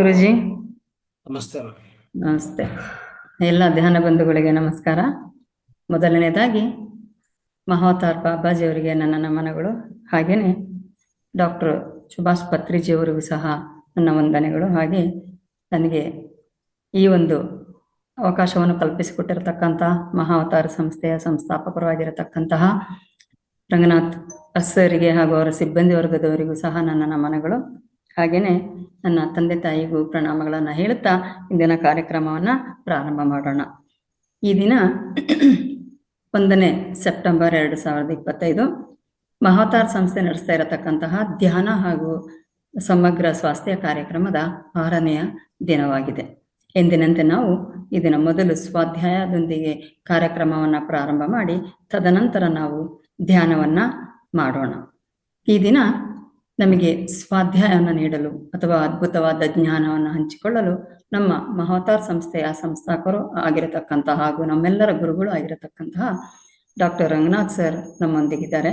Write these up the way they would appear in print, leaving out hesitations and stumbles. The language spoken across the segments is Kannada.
ಗುರುಜಿ. ನಮಸ್ತೆ. ನಮಸ್ತೆ. ಎಲ್ಲ ಧ್ಯಾನ ಬಂಧುಗಳಿಗೆ ನಮಸ್ಕಾರ. ಮೊದಲನೇದಾಗಿ ಮಹಾವತಾರ್ ಬಾಬಾಜಿಯವರಿಗೆ ನನ್ನ ನಮನಗಳು. ಹಾಗೆಯೇ ಡಾಕ್ಟರ್ ಸುಭಾಷ್ ಪತ್ರಿಜಿಯವರಿಗೂ ಸಹ ನನ್ನ ವಂದನೆಗಳು. ಹಾಗೆ ನನಗೆ ಈ ಒಂದು ಅವಕಾಶವನ್ನು ಕಲ್ಪಿಸಿಕೊಟ್ಟಿರತಕ್ಕಂತಹ ಮಹಾವತಾರ ಸಂಸ್ಥೆಯ ಸಂಸ್ಥಾಪಕರಾಗಿರತಕ್ಕಂತಹ ರಂಗನಾಥ್ ಅಸ್ಸರಿಗೆ ಹಾಗೂ ಅವರ ಸಿಬ್ಬಂದಿ ವರ್ಗದವರಿಗೂ ಸಹ ನನ್ನ ನಮನಗಳು. ಹಾಗೆಯೇ ನನ್ನ ತಂದೆ ತಾಯಿಗೂ ಪ್ರಣಾಮಗಳನ್ನು ಹೇಳುತ್ತಾ ಇಂದಿನ ಕಾರ್ಯಕ್ರಮವನ್ನು ಪ್ರಾರಂಭ ಮಾಡೋಣ. ಈ ದಿನ 1ನೇ ಸೆಪ್ಟೆಂಬರ್ 2025 ಮಹಾವತಾರ್ ಸಂಸ್ಥೆ ನಡೆಸ್ತಾ ಇರತಕ್ಕಂತಹ ಧ್ಯಾನ ಹಾಗೂ ಸಮಗ್ರ ಸ್ವಾಸ್ಥ್ಯ ಕಾರ್ಯಕ್ರಮದ 6ನೆಯ ದಿನವಾಗಿದೆ. ಎಂದಿನಂತೆ ನಾವು ಇದನ್ನ ಮೊದಲು ಸ್ವಾಧ್ಯಾಯದೊಂದಿಗೆ ಕಾರ್ಯಕ್ರಮವನ್ನು ಪ್ರಾರಂಭ ಮಾಡಿ ತದನಂತರ ನಾವು ಧ್ಯಾನವನ್ನ ಮಾಡೋಣ. ಈ ದಿನ ನಮಗೆ ಸ್ವಾಧ್ಯಾಯವನ್ನು ನೀಡಲು ಅಥವಾ ಅದ್ಭುತವಾದ ಜ್ಞಾನವನ್ನು ಹಂಚಿಕೊಳ್ಳಲು ನಮ್ಮ ಮಹಾವತಾರ್ ಸಂಸ್ಥೆಯ ಸಂಸ್ಥಾಪಕರು ಆಗಿರತಕ್ಕಂತಹ ಹಾಗೂ ನಮ್ಮೆಲ್ಲರ ಗುರುಗಳು ಆಗಿರತಕ್ಕಂತಹ ಡಾಕ್ಟರ್ ರಂಗನಾಥ್ ಸರ್ ನಮ್ಮೊಂದಿಗಿದ್ದಾರೆ.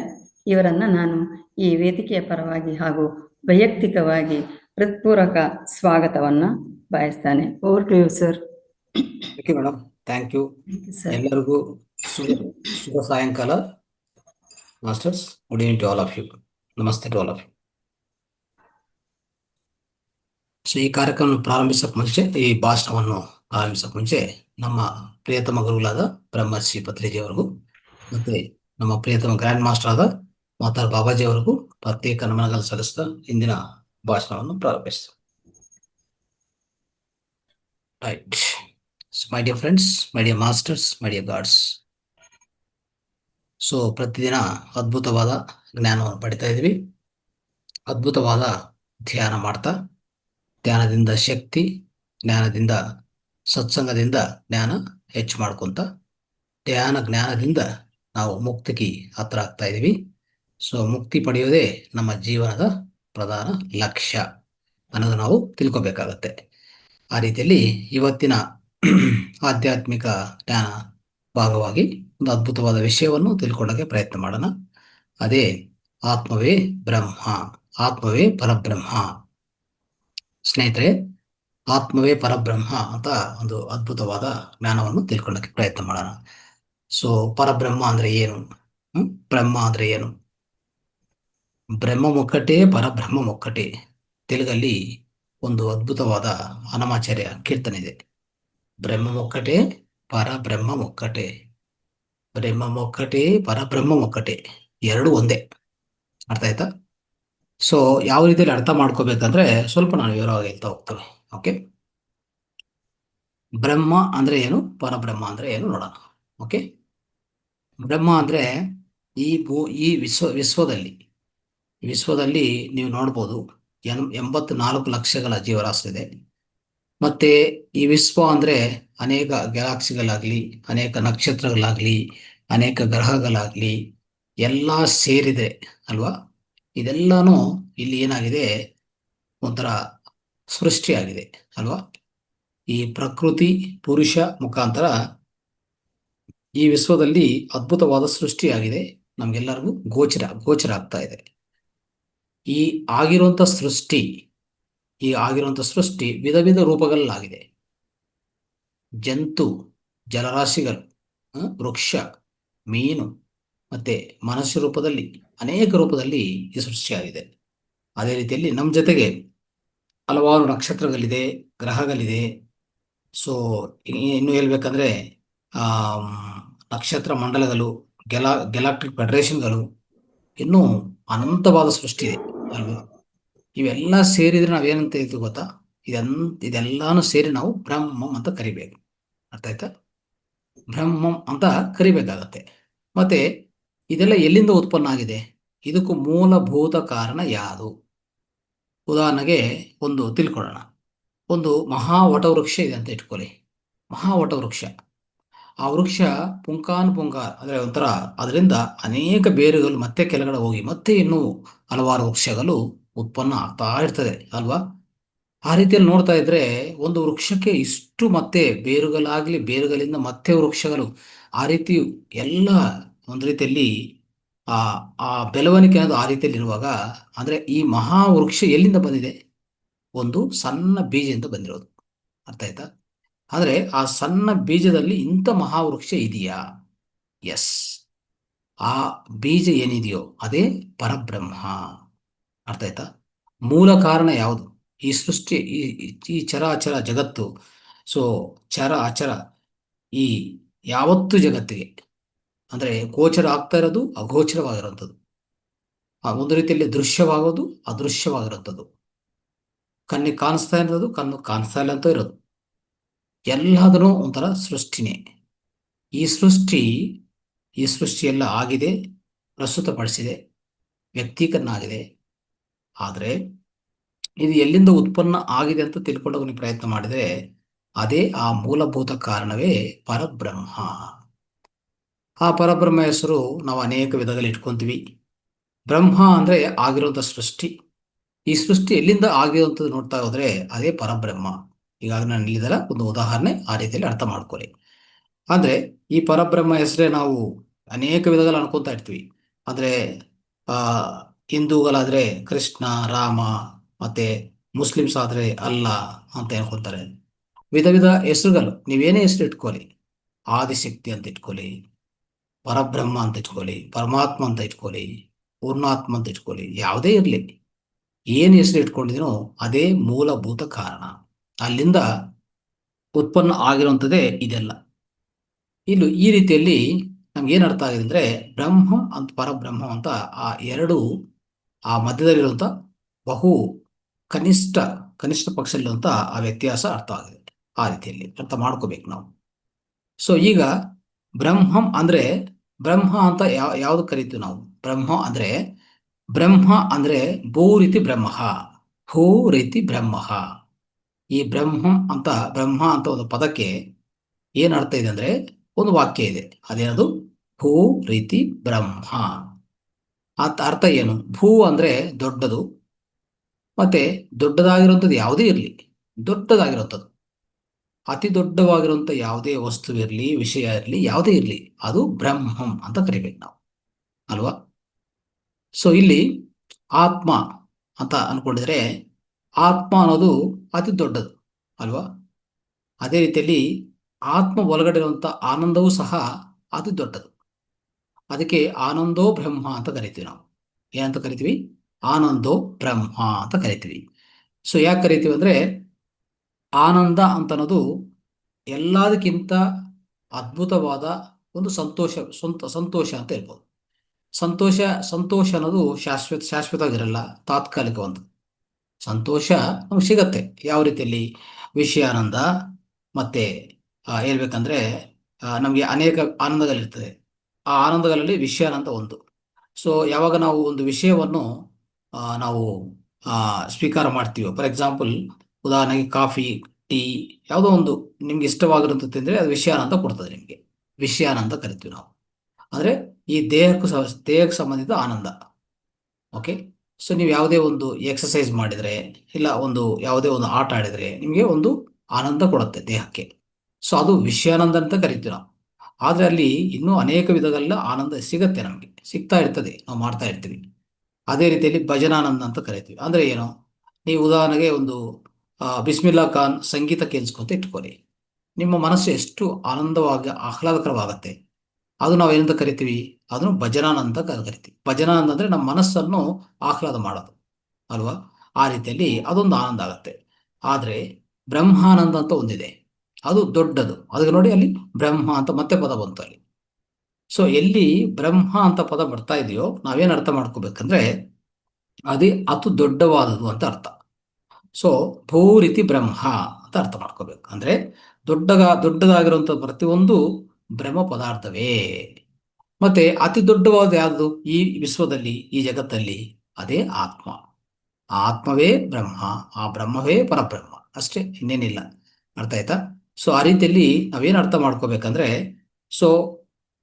ಇವರನ್ನ ನಾನು ಈ ವೇದಿಕೆಯ ಪರವಾಗಿ ಹಾಗೂ ವೈಯಕ್ತಿಕವಾಗಿ ಹೃತ್ಪೂರ್ವಕ ಸ್ವಾಗತವನ್ನ ಬಯಸ್ತಾನೆ. Over to you sir. Madam, thank you. ಎಲ್ಲರಿಗೂ ಶುಭ ಸಾಯಂಕಾಲ. Masters, good evening to all of you. Namaste to all of you. So ಈ ಕಾರ್ಯಕ್ರಮ ಪ್ರಾರಂಭಿಸಕ್ಕೆ ಮುಂಚೆ, ಈ ಭಾಷಣವನ್ನು ಪ್ರಾರಂಭಿಸಕ್ಕೆ ಮುಂಚೆ ನಮ್ಮ ಪ್ರಿಯತಮ ಗುರುಗಳಾದ ಬ್ರಹ್ಮಶ್ರೀ ಪತ್ರಿಜಿ ಅವರಿಗೂ ಮತ್ತೆ ನಮ್ಮ ಪ್ರಿಯತಮ ಗ್ರ್ಯಾಂಡ್ ಮಾಸ್ಟರ್ ಆದ ಮಾತಾರ್ ಬಾಬಾಜಿ ಅವರಿಗೂ ಪ್ರತ್ಯೇಕ ನಮನಗಳು ಸಲ್ಲಿಸ್ತಾ ಇಂದಿನ ಭಾಷಣವನ್ನು ಪ್ರಾರಂಭಿಸ್ತಾರೆ. Right. My dear friends, my dear masters, my dear gods. So ಪ್ರತಿದಿನ ಅದ್ಭುತವಾದ ಜ್ಞಾನವನ್ನು ಪಡಿತಾ ಇದ್ವಿ. ಅದ್ಭುತವಾದ ಧ್ಯಾನ ಮಾಡ್ತಾ, ಧ್ಯಾನದಿಂದ ಶಕ್ತಿ, ಜ್ಞಾನದಿಂದ ಸತ್ಸಂಗದಿಂದ ಜ್ಞಾನ ಹೆಚ್ಚು ಮಾಡ್ಕೊಂತ, ಜ್ಞಾನದಿಂದ ನಾವು ಮುಕ್ತಿಗೆ ಹತ್ರ ಆಗ್ತಾ ಇದೀವಿ. ಸೊ ಮುಕ್ತಿ ಪಡೆಯೋದೇ ನಮ್ಮ ಜೀವನದ ಪ್ರಧಾನ ಲಕ್ಷ್ಯ ಅನ್ನೋದು ನಾವು ತಿಳ್ಕೊಬೇಕಾಗತ್ತೆ. ಆ ರೀತಿಯಲ್ಲಿ ಇವತ್ತಿನ ಆಧ್ಯಾತ್ಮಿಕ ಜ್ಞಾನ ಭಾಗವಾಗಿ ಒಂದು ಅದ್ಭುತವಾದ ವಿಷಯವನ್ನು ತಿಳ್ಕೊಳ್ಳೋಕೆ ಪ್ರಯತ್ನ ಮಾಡೋಣ. ಅದೇ ಆತ್ಮವೇ ಬ್ರಹ್ಮ, ಆತ್ಮವೇ ಪರಬ್ರಹ್ಮ. ಸ್ನೇಹಿತರೆ, ಆತ್ಮವೇ ಪರಬ್ರಹ್ಮ ಅಂತ ಒಂದು ಅದ್ಭುತವಾದ ಜ್ಞಾನವನ್ನು ತಿಳ್ಕೊಳ್ಳೋಕೆ ಪ್ರಯತ್ನ ಮಾಡೋಣ. ಸೊ ಪರಬ್ರಹ್ಮ ಅಂದ್ರೆ ಏನು? ಬ್ರಹ್ಮ ಅಂದ್ರೆ ಏನು? ಬ್ರಹ್ಮ ಒಕ್ಕಟೇ, ಪರಬ್ರಹ್ಮ ಒಕ್ಕಟೇ. ತೆಲುಗಲ್ಲಿ ಒಂದು ಅದ್ಭುತವಾದ ಅನಮಾಚಾರ್ಯ ಕೀರ್ತನೆ ಇದೆ. ಬ್ರಹ್ಮ ಒಕ್ಕಟೇ, ಪರಬ್ರಹ್ಮ ಒಕ್ಕಟೇ. ಬ್ರಹ್ಮ ಒಕ್ಕಟೇ, ಪರಬ್ರಹ್ಮ ಒಕ್ಕಟೇ, ಎರಡು ಒಂದೇ. ಅರ್ಥ ಆಯ್ತಾ? ಸೊ ಯಾವ ರೀತಿಯಲ್ಲಿ ಅರ್ಥ ಮಾಡ್ಕೋಬೇಕಂದ್ರೆ ಸ್ವಲ್ಪ ನಾನು ವಿವರವಾಗಿ ಹೇಳ್ತಾ ಹೋಗ್ತೇನೆ. ಓಕೆ, ಬ್ರಹ್ಮ ಅಂದ್ರೆ ಏನು, ಪರಬ್ರಹ್ಮ ಅಂದ್ರೆ ಏನು ನೋಡೋಣ. ಓಕೆ, ಬ್ರಹ್ಮ ಅಂದ್ರೆ ಈ ವಿಶ್ವದಲ್ಲಿ ನೀವು ನೋಡ್ಬೋದು 84 ಲಕ್ಷಗಳ ಜೀವರಾಶಿ ಇದೆ. ಮತ್ತೆ ಈ ವಿಶ್ವ ಅಂದ್ರೆ ಅನೇಕ ಗ್ಯಾಲಾಕ್ಸಿಗಳಾಗ್ಲಿ, ಅನೇಕ ನಕ್ಷತ್ರಗಳಾಗ್ಲಿ, ಅನೇಕ ಗ್ರಹಗಳಾಗ್ಲಿ ಎಲ್ಲ ಸೇರಿದೆ ಅಲ್ವಾ? ಇದೆಲ್ಲಾನು ಇಲ್ಲಿ ಏನಾಗಿದೆ, ಒಂಥರ ಸೃಷ್ಟಿಯಾಗಿದೆ ಅಲ್ವಾ? ಈ ಪ್ರಕೃತಿ ಪುರುಷ ಮುಖಾಂತರ ಈ ವಿಶ್ವದಲ್ಲಿ ಅದ್ಭುತವಾದ ಸೃಷ್ಟಿಯಾಗಿದೆ. ನಮ್ಗೆಲ್ಲರಿಗೂ ಗೋಚರ ಆಗ್ತಾ ಇದೆ. ಈ ಆಗಿರುವಂತ ಸೃಷ್ಟಿ ವಿಧ ವಿಧ ರೂಪಗಳಲ್ಲಾಗಿದೆ. ಜಂತು, ಜಲರಾಶಿಗಳು, ವೃಕ್ಷ, ಮೀನು ಮತ್ತೆ ಮನುಷ್ಯ ರೂಪದಲ್ಲಿ, ಅನೇಕ ರೂಪದಲ್ಲಿ ಈ ಸೃಷ್ಟಿಯಾಗಿದೆ. ಅದೇ ರೀತಿಯಲ್ಲಿ ನಮ್ಮ ಜೊತೆಗೆ ಹಲವಾರು ನಕ್ಷತ್ರಗಳಿದೆ, ಗ್ರಹಗಳಿದೆ. ಸೊ ಇನ್ನು ಹೇಳ್ಬೇಕಂದ್ರೆ ನಕ್ಷತ್ರ ಮಂಡಲಗಳು, ಗ್ಯಾಲಾಕ್ಟಿಕ್ ಫೆಡರೇಷನ್ಗಳು, ಇನ್ನೂ ಅನಂತವಾದ ಸೃಷ್ಟಿ ಇದೆ ಅಲ್ವಾ? ಇವೆಲ್ಲ ಸೇರಿದ್ರೆ ನಾವೇನಂತ ಹೇಳ್ತೀವಿ ಗೊತ್ತಾ? ಇದೆಲ್ಲಾನು ಸೇರಿ ನಾವು ಬ್ರಹ್ಮಂ ಅಂತ ಕರಿಬೇಕು. ಅರ್ಥ ಆಯ್ತಾ? ಬ್ರಹ್ಮಂ ಅಂತ ಕರಿಬೇಕಾಗತ್ತೆ. ಮತ್ತೆ ಇದೆಲ್ಲ ಎಲ್ಲಿಂದ ಉತ್ಪನ್ನ ಆಗಿದೆ? ಇದಕ್ಕೂ ಮೂಲಭೂತ ಕಾರಣ ಯಾವುದು? ಉದಾಹರಣೆಗೆ ಒಂದು ತಿಳ್ಕೊಳ್ಳೋಣ. ಒಂದು ಮಹಾವಟವೃಕ್ಷ ಇದೆ ಅಂತ ಇಟ್ಕೊಳ್ಳಿ. ಮಹಾವಟವೃಕ್ಷ, ಆ ವೃಕ್ಷ ಪುಂಖಾನುಪುಂಖ ಅಂದ್ರೆ ಒಂಥರ ಅದರಿಂದ ಅನೇಕ ಬೇರುಗಳು ಮತ್ತೆ ಕೆಳಗಡೆ ಹೋಗಿ ಮತ್ತೆ ಇನ್ನೂ ಹಲವಾರು ವೃಕ್ಷಗಳು ಉತ್ಪನ್ನ ಆಗ್ತಾ ಇರ್ತದೆ ಅಲ್ವಾ? ಆ ರೀತಿಯಲ್ಲಿ ನೋಡ್ತಾ ಇದ್ರೆ ಒಂದು ವೃಕ್ಷಕ್ಕೆ ಇಷ್ಟು ಮತ್ತೆ ಬೇರುಗಳಿಂದ ಮತ್ತೆ ವೃಕ್ಷಗಳು, ಆ ರೀತಿ ಎಲ್ಲ ಒಂದು ರೀತಿಯಲ್ಲಿ ಆ ಬೆಳವಣಿಗೆ ಅನ್ನೋದು ಆ ರೀತಿಯಲ್ಲಿ ಇರುವಾಗ, ಅಂದ್ರೆ ಈ ಮಹಾವೃಕ್ಷ ಎಲ್ಲಿಂದ ಬಂದಿದೆ? ಒಂದು ಸಣ್ಣ ಬೀಜದಿಂದ ಬಂದಿರೋದು. ಅರ್ಥ ಆಯ್ತಾ? ಆದರೆ ಆ ಸಣ್ಣ ಬೀಜದಲ್ಲಿ ಇಂಥ ಮಹಾವೃಕ್ಷ ಇದೆಯಾ? ಎಸ್. ಆ ಬೀಜ ಏನಿದೆಯೋ ಅದೇ ಪರಬ್ರಹ್ಮ. ಅರ್ಥ ಆಯ್ತಾ? ಮೂಲ ಕಾರಣ ಯಾವುದು? ಈ ಸೃಷ್ಟಿ, ಈ ಚರಾಚರ ಜಗತ್ತು. ಸೊ ಚರ ಅಚರ ಈ ಯಾವತ್ತು ಜಗತ್ತಿಗೆ ಅಂದರೆ ಗೋಚರ ಆಗ್ತಾ ಇರೋದು, ಅಗೋಚರವಾಗಿರುವಂಥದ್ದು. ಒಂದು ರೀತಿಯಲ್ಲಿ ದೃಶ್ಯವಾಗೋದು, ಅದೃಶ್ಯವಾಗಿರುವಂಥದ್ದು. ಕಣ್ಣಿಗೆ ಕಾಣಿಸ್ತಾ ಇರೋದು, ಕಣ್ಣು ಕಾಣಿಸ್ತಾ ಇಲ್ಲ ಅಂತ ಇರೋದು. ಎಲ್ಲಾದರೂ ಒಂಥರ ಸೃಷ್ಟಿನೇ. ಈ ಸೃಷ್ಟಿ ಎಲ್ಲ ಆಗಿದೆ, ಪ್ರಸ್ತುತಪಡಿಸಿದೆ, ವ್ಯಕ್ತೀಕರಣ ಆಗಿದೆ. ಆದರೆ ಇದು ಎಲ್ಲಿಂದ ಉತ್ಪನ್ನ ಆಗಿದೆ ಅಂತ ತಿಳ್ಕೊಳ್ಳೋಕೆ ನೀವು ಪ್ರಯತ್ನ ಮಾಡಿದರೆ ಅದೇ ಆ ಮೂಲಭೂತ ಕಾರಣವೇ ಪರಬ್ರಹ್ಮ. ಆ ಪರಬ್ರಹ್ಮ ಹೆಸರು ನಾವು ಅನೇಕ ವಿಧದಲ್ಲಿ ಇಟ್ಕೊಂತೀವಿ. ಬ್ರಹ್ಮ ಅಂದರೆ ಆಗಿರುವಂಥ ಸೃಷ್ಟಿ. ಈ ಸೃಷ್ಟಿ ಎಲ್ಲಿಂದ ಆಗಿರುವಂಥದ್ದು ನೋಡ್ತಾ ಹೋದರೆ ಅದೇ ಪರಬ್ರಹ್ಮ. ಈಗಾಗಲೇ ನಾನು ಹೇಳಿದಲ್ಲ, ಒಂದು ಉದಾಹರಣೆ ಆ ರೀತಿಯಲ್ಲಿ ಅರ್ಥ ಮಾಡ್ಕೊಳ್ಳಿ. ಅಂದರೆ ಈ ಪರಬ್ರಹ್ಮ ಹೆಸರೇ ನಾವು ಅನೇಕ ವಿಧದಲ್ಲಿ ಅನ್ಕೊತಾ ಇರ್ತೀವಿ. ಅಂದರೆ ಹಿಂದೂಗಳಾದರೆ ಕೃಷ್ಣ, ರಾಮ, ಮತ್ತೆ ಮುಸ್ಲಿಮ್ಸ್ ಆದರೆ ಅಲ್ಲಾ ಅಂತ ಅನ್ಕೊತಾರೆ. ವಿಧ ವಿಧ ಹೆಸರುಗಳು, ನೀವೇನೇ ಹೆಸರು ಇಟ್ಕೊಳ್ಳಿ, ಆದಿಶಕ್ತಿ ಅಂತ ಇಟ್ಕೊಳ್ಳಿ, ಪರಬ್ರಹ್ಮ ಅಂತ ಇಟ್ಕೊಳ್ಳಿ, ಪರಮಾತ್ಮ ಅಂತ ಇಟ್ಕೊಳ್ಳಿ, ಪೂರ್ಣಾತ್ಮ ಅಂತ ಇಟ್ಕೊಳ್ಳಿ, ಯಾವುದೇ ಇರಲಿ, ಏನು ಹೆಸರು ಇಟ್ಕೊಂಡಿದ್ದೀನೋ ಅದೇ ಮೂಲಭೂತ ಕಾರಣ. ಅಲ್ಲಿಂದ ಉತ್ಪನ್ನ ಆಗಿರುವಂಥದ್ದೇ ಇದೆಲ್ಲ. ಇನ್ನು ಈ ರೀತಿಯಲ್ಲಿ ನಮ್ಗೇನು ಅರ್ಥ ಆಗಿದೆ ಅಂದರೆ ಬ್ರಹ್ಮ ಅಂತ ಪರಬ್ರಹ್ಮ ಅಂತ ಆ ಎರಡು ಆ ಮಧ್ಯದಲ್ಲಿರುವಂಥ ಬಹು ಕನಿಷ್ಠ ಪಕ್ಷದಲ್ಲಿರುವಂಥ ಆ ವ್ಯತ್ಯಾಸ ಅರ್ಥ ಆಗಿದೆ. ಆ ರೀತಿಯಲ್ಲಿ ಅರ್ಥ ಮಾಡ್ಕೋಬೇಕು ನಾವು. ಸೊ ಈಗ ಬ್ರಹ್ಮಂ ಅಂದರೆ ಬ್ರಹ್ಮ ಅಂತ ಯಾವುದು ಕರಿತೀವಿ ನಾವು? ಬ್ರಹ್ಮ ಅಂದರೆ ಭೂ ರೀತಿ ಬ್ರಹ್ಮ, ಭೂ ರೀತಿ ಬ್ರಹ್ಮ. ಈ ಬ್ರಹ್ಮ ಅಂತ ಒಂದು ಪದಕ್ಕೆ ಏನು ಅರ್ಥ ಇದೆ ಅಂದರೆ ಒಂದು ವಾಕ್ಯ ಇದೆ, ಅದೇನದು? ಭೂ ರೀತಿ ಬ್ರಹ್ಮ. ಅರ್ಥ ಏನು? ಭೂ ಅಂದರೆ ದೊಡ್ಡದು, ಮತ್ತೆ ದೊಡ್ಡದಾಗಿರುವಂಥದ್ದು ಯಾವುದೇ ಇರಲಿ, ದೊಡ್ಡದಾಗಿರುವಂಥದ್ದು, ಅತಿ ದೊಡ್ಡವಾಗಿರುವಂಥ ಯಾವುದೇ ವಸ್ತು ಇರಲಿ, ವಿಷಯ ಇರಲಿ, ಯಾವುದೇ ಇರಲಿ, ಅದು ಬ್ರಹ್ಮಂ ಅಂತ ಕರಿಬೇಕು ನಾವು, ಅಲ್ವಾ? ಸೊ ಇಲ್ಲಿ ಆತ್ಮ ಅಂತ ಅನ್ಕೊಂಡಿದ್ರೆ ಆತ್ಮ ಅನ್ನೋದು ಅತಿ ದೊಡ್ಡದು, ಅಲ್ವಾ? ಅದೇ ರೀತಿಯಲ್ಲಿ ಆತ್ಮ ಒಳಗಡೆ ಇರುವಂಥ ಆನಂದವೂ ಸಹ ಅತಿ ದೊಡ್ಡದು. ಅದಕ್ಕೆ ಆನಂದೋ ಬ್ರಹ್ಮ ಅಂತ ಕರಿತೀವಿ ನಾವು. ಏನಂತ ಕರಿತೀವಿ? ಆನಂದೋ ಬ್ರಹ್ಮ ಅಂತ ಕರಿತೀವಿ. ಸೊ ಯಾಕೆ ಕರಿತೀವಿ ಅಂದರೆ ಆನಂದ ಅಂತ ಅನ್ನೋದು ಎಲ್ಲದಕ್ಕಿಂತ ಅದ್ಭುತವಾದ ಒಂದು ಸಂತೋಷ ಅಂತ ಹೇಳ್ಬೋದು. ಸಂತೋಷ ಅನ್ನೋದು ಶಾಶ್ವತವಾಗಿರಲ್ಲ, ತಾತ್ಕಾಲಿಕ ಒಂದು ಸಂತೋಷ ನಮ್ಗೆ ಸಿಗತ್ತೆ. ಯಾವ ರೀತಿಯಲ್ಲಿ? ವಿಷಯಾನಂದ, ಮತ್ತೆ ಹೇಳ್ಬೇಕಂದ್ರೆ ನಮಗೆ ಅನೇಕ ಆನಂದಗಳಿರ್ತದೆ. ಆ ಆನಂದಗಳಲ್ಲಿ ವಿಷಯಾನಂದ ಒಂದು. ಸೊ ಯಾವಾಗ ನಾವು ಒಂದು ವಿಷಯವನ್ನು ನಾವು ಸ್ವೀಕಾರ ಮಾಡ್ತೀವೋ, ಫಾರ್ ಎಕ್ಸಾಂಪಲ್ ಉದಾಹರಣೆಗೆ ಕಾಫಿ, ಟೀ, ಯಾವುದೋ ಒಂದು ನಿಮ್ಗೆ ಇಷ್ಟವಾಗಿರೋಂಥ ತಿಂದರೆ ಅದು ವಿಷಯಾನಂದ ಕೊಡ್ತದೆ ನಿಮಗೆ. ವಿಷಯಾನಂದ ಕರಿತೀವಿ ನಾವು. ಅಂದರೆ ಈ ದೇಹಕ್ಕೆ ಸಂಬಂಧಿತ ಆನಂದ. ಓಕೆ. ಸೊ ನೀವು ಯಾವುದೇ ಒಂದು ಎಕ್ಸಸೈಸ್ ಮಾಡಿದರೆ, ಇಲ್ಲ ಯಾವುದೇ ಒಂದು ಆಟ ಆಡಿದರೆ ನಿಮಗೆ ಒಂದು ಆನಂದ ಕೊಡುತ್ತೆ ದೇಹಕ್ಕೆ. ಸೊ ಅದು ವಿಷಯಾನಂದ ಅಂತ ಕರಿತೀವಿ ನಾವು. ಆದರೆ ಅಲ್ಲಿ ಇನ್ನೂ ಅನೇಕ ವಿಧಗಳೆಲ್ಲ ಆನಂದ ಸಿಗತ್ತೆ, ನಮಗೆ ಸಿಗ್ತಾ ಇರ್ತದೆ, ನಾವು ಮಾಡ್ತಾ ಇರ್ತೀವಿ. ಅದೇ ರೀತಿಯಲ್ಲಿ ಭಜನಾನಂದ ಅಂತ ಕರಿತೀವಿ. ಅಂದರೆ ಏನು? ನೀವು ಉದಾಹರಣೆಗೆ ಒಂದು ಬಿಸ್ಮಿಲ್ಲಾ ಖಾನ್ ಸಂಗೀತ ಕೇಳಿಸ್ಕೊಂತ ಇಟ್ಕೊಳ್ಳಿ, ನಿಮ್ಮ ಮನಸ್ಸು ಎಷ್ಟು ಆಹ್ಲಾದಕರವಾಗತ್ತೆ. ಅದು ನಾವು ಏನಂತ ಕರಿತೀವಿ? ಅದನ್ನು ಭಜನಾನಂದ ಕರಿತೀವಿ. ಭಜನಾನಂದ ಅಂದರೆ ನಮ್ಮ ಮನಸ್ಸನ್ನು ಆಹ್ಲಾದ ಮಾಡೋದು, ಅಲ್ವಾ? ಆ ರೀತಿಯಲ್ಲಿ ಅದೊಂದು ಆನಂದ ಆಗುತ್ತೆ. ಆದರೆ ಬ್ರಹ್ಮಾನಂದ ಅಂತ ಒಂದಿದೆ, ಅದು ದೊಡ್ಡದು. ಅದಕ್ಕೆ ನೋಡಿ, ಅಲ್ಲಿ ಬ್ರಹ್ಮ ಅಂತ ಮತ್ತೆ ಪದ ಬಂತು ಅಲ್ಲಿ. ಸೊ ಎಲ್ಲಿ ಬ್ರಹ್ಮ ಅಂತ ಪದ ಬರ್ತಾ ಇದೆಯೋ ನಾವೇನು ಅರ್ಥ ಮಾಡ್ಕೋಬೇಕಂದ್ರೆ ಅದೇ ಅತಿ ದೊಡ್ಡವಾದದು ಅಂತ ಅರ್ಥ. ಸೊ ಭೂ ರೀತಿ ಬ್ರಹ್ಮ ಅಂತ ಅರ್ಥ ಮಾಡ್ಕೋಬೇಕು. ಅಂದರೆ ದೊಡ್ಡದಾಗಿರುವಂಥ ಪ್ರತಿಯೊಂದು ಬ್ರಹ್ಮ ಪದಾರ್ಥವೇ. ಮತ್ತೆ ಅತಿ ದೊಡ್ಡವಾದ ಯಾವುದು ಈ ವಿಶ್ವದಲ್ಲಿ, ಈ ಜಗತ್ತಲ್ಲಿ? ಅದೇ ಆತ್ಮ. ಆ ಆತ್ಮವೇ ಬ್ರಹ್ಮ, ಆ ಬ್ರಹ್ಮವೇ ಪರಬ್ರಹ್ಮ, ಅಷ್ಟೇ, ಇನ್ನೇನಿಲ್ಲ. ಅರ್ಥ ಆಯ್ತಾ? ಸೊ ಆ ರೀತಿಯಲ್ಲಿ ನಾವೇನು ಅರ್ಥ ಮಾಡ್ಕೋಬೇಕಂದ್ರೆ, ಸೊ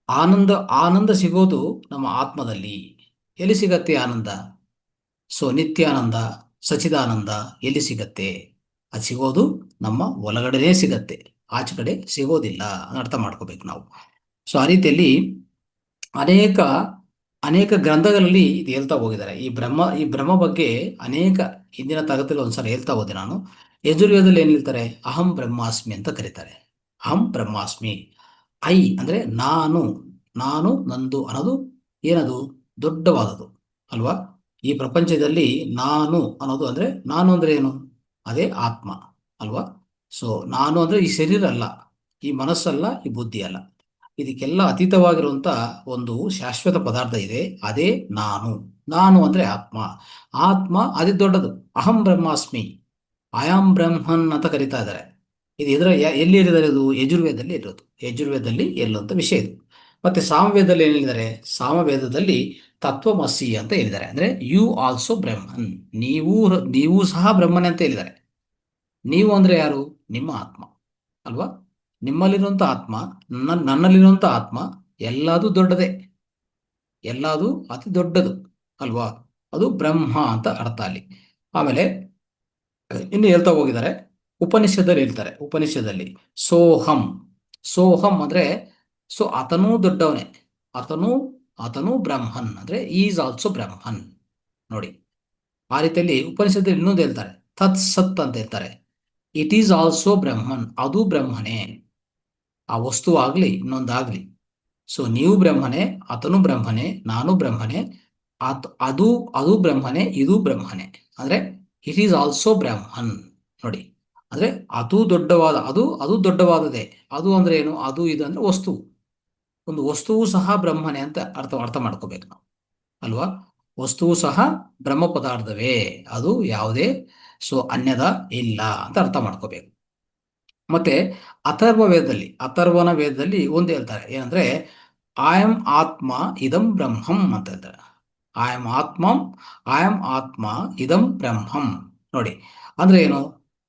ಆನಂದ ಸಿಗೋದು ನಮ್ಮ ಆತ್ಮದಲ್ಲಿ. ಎಲ್ಲಿ ಸಿಗತ್ತೆ ಆನಂದ? ಸೊ ನಿತ್ಯಾನಂದ, ಸಚಿದಾನಂದ ಎಲ್ಲಿ ಸಿಗತ್ತೆ? ಅದು ಸಿಗೋದು ನಮ್ಮ ಒಳಗಡೆನೇ ಸಿಗತ್ತೆ, ಆಚೆ ಕಡೆ ಸಿಗೋದಿಲ್ಲ. ಅರ್ಥ ಮಾಡ್ಕೋಬೇಕು ನಾವು. ಸೊ ಆ ರೀತಿಯಲ್ಲಿ ಅನೇಕ ಗ್ರಂಥಗಳಲ್ಲಿ ಇದು ಹೇಳ್ತಾ ಹೋಗಿದ್ದಾರೆ. ಈ ಬ್ರಹ್ಮ ಬಗ್ಗೆ ಅನೇಕ ಹಿಂದಿನ ತರಗತಿಯಲ್ಲಿ ಒಂದ್ಸಲ ಹೇಳ್ತಾ ಹೋದೆ ನಾನು. ಯಜುರ್ವೇದದಲ್ಲಿ ಏನ್ ಹೇಳ್ತಾರೆ? ಅಹಂ ಬ್ರಹ್ಮಾಸ್ಮಿ ಅಂತ ಕರೀತಾರೆ. ಅಹಂ ಬ್ರಹ್ಮಾಸ್ಮಿ. ಐ ಅಂದ್ರೆ ನಾನು, ನಾನು ನಂದು ಅನ್ನೋದು ಏನದು? ದೊಡ್ಡವಾದದು ಅಲ್ವಾ? ಈ ಪ್ರಪಂಚದಲ್ಲಿ ನಾನು ಅನ್ನೋದು ಅಂದ್ರೆ, ನಾನು ಅಂದ್ರೆ ಏನು? ಅದೇ ಆತ್ಮ ಅಲ್ವಾ? ಸೊ ನಾನು ಅಂದ್ರೆ ಈ ಶರೀರ ಅಲ್ಲ, ಈ ಮನಸ್ಸಲ್ಲ, ಈ ಬುದ್ಧಿ ಅಲ್ಲ. ಇದಕ್ಕೆಲ್ಲ ಅತೀತವಾಗಿರುವಂತ ಒಂದು ಶಾಶ್ವತ ಪದಾರ್ಥ ಇದೆ, ಅದೇ ನಾನು. ನಾನು ಅಂದ್ರೆ ಆತ್ಮ. ಆತ್ಮ ಅತಿ ದೊಡ್ಡದು. ಅಹಂ ಬ್ರಹ್ಮಾಸ್ಮಿ, ಆಯಾಮ್ ಬ್ರಹ್ಮನ್ ಅಂತ ಕರೀತಾ ಇದ್ದಾರೆ. ಇದು ಎಲ್ಲಿ ಇರಿದ್ದಾರೆ? ಇದು ಯಜುರ್ವೇದದಲ್ಲಿ ಇರೋದು. ಯಜುರ್ವೇದದಲ್ಲಿ ಇರುವಂತ ವಿಷಯ ಇದು. ಮತ್ತೆ ಸಾಮವೇದದಲ್ಲಿ ಏನ್ ಹೇಳಿದ್ದಾರೆ? ಸಾಮವೇದದಲ್ಲಿ ತತ್ವಮಸಿ ಅಂತ ಹೇಳಿದ್ದಾರೆ. ಅಂದ್ರೆ ಯು ಆಲ್ಸೋ ಬ್ರಹ್ಮನ್, ನೀವು ಸಹ ಬ್ರಹ್ಮನ್ ಅಂತ ಹೇಳಿದ್ದಾರೆ. ನೀವು ಅಂದ್ರೆ ಯಾರು? ನಿಮ್ಮ ಆತ್ಮ ಅಲ್ವಾ? ನಿಮ್ಮಲ್ಲಿರುವಂತ ಆತ್ಮ, ನನ್ನಲ್ಲಿರುವಂತ ಆತ್ಮ ಎಲ್ಲದೂ ದೊಡ್ಡದೇ, ಎಲ್ಲದೂ ಅತಿ ದೊಡ್ಡದು ಅಲ್ವಾ? ಅದು ಬ್ರಹ್ಮ ಅಂತ ಅರ್ಥ ಅಲ್ಲಿ. ಆಮೇಲೆ ಇನ್ನು ಹೇಳ್ತಾ ಹೋಗಿದ್ದಾರೆ. ಉಪನಿಷದಲ್ಲಿ ಹೇಳ್ತಾರೆ, ಉಪನಿಷದಲ್ಲಿ ಸೋಹಂ. ಸೋಹಂ ಅಂದ್ರೆ ಆತನೂ ದೊಡ್ಡವನೇ, ಆತನು ಆತನು ಬ್ರಹ್ಮನ್ ಅಂದ್ರೆ ಈಸ್ ಆಲ್ಸೋ ಬ್ರಹ್ಮನ್. ನೋಡಿ, ಆ ರೀತಿಯಲ್ಲಿ ಉಪನಿಷತ್ತಲ್ಲಿ ಇನ್ನೊಂದು ಹೇಳ್ತಾರೆ, ತತ್ ಸತ್ ಅಂತ ಹೇಳ್ತಾರೆ. ಇಟ್ ಈಸ್ ಆಲ್ಸೋ ಬ್ರಹ್ಮನ್, ಅದು ಬ್ರಹ್ಮನೇ. ಆ ವಸ್ತು ಆಗ್ಲಿ ಇನ್ನೊಂದಾಗ್ಲಿ. ಸೊ ನೀವು ಬ್ರಹ್ಮನೇ, ಆತನು ಬ್ರಹ್ಮನೇ, ನಾನು ಬ್ರಹ್ಮನೇ, ಅದು ಅದು ಬ್ರಹ್ಮನೇ, ಇದು ಬ್ರಹ್ಮನೇ. ಅಂದ್ರೆ ಇಟ್ ಈಸ್ ಆಲ್ಸೋ ಬ್ರಹ್ಮನ್. ನೋಡಿ, ಅಂದ್ರೆ ಅದು ದೊಡ್ಡವಾದದೇ. ಅದು ಅಂದ್ರೆ ಏನು? ಅದು ಇದು ಅಂದ್ರೆ ವಸ್ತು. ಒಂದು ವಸ್ತುವು ಸಹ ಬ್ರಹ್ಮನೇ ಅಂತ ಅರ್ಥ ಮಾಡ್ಕೋಬೇಕು ನಾವು ಅಲ್ವಾ? ವಸ್ತುವು ಸಹ ಬ್ರಹ್ಮ ಪದಾರ್ಥವೇ, ಅದು ಯಾವುದೇ ಅನ್ಯದ ಇಲ್ಲ ಅಂತ ಅರ್ಥ ಮಾಡ್ಕೋಬೇಕು. ಮತ್ತೆ ಅಥರ್ವನ ವೇದದಲ್ಲಿ ಒಂದು ಹೇಳ್ತಾರೆ, ಏನಂದ್ರೆ ಆಯಂ ಆತ್ಮ ಇದಂ ಬ್ರಹ್ಮಂ ಅಂತ ಹೇಳ್ತಾರೆ. ಆಯಂ ಆತ್ಮ ಇದಂ ಬ್ರಹ್ಮಂ. ನೋಡಿ, ಅಂದ್ರೆ ಏನು?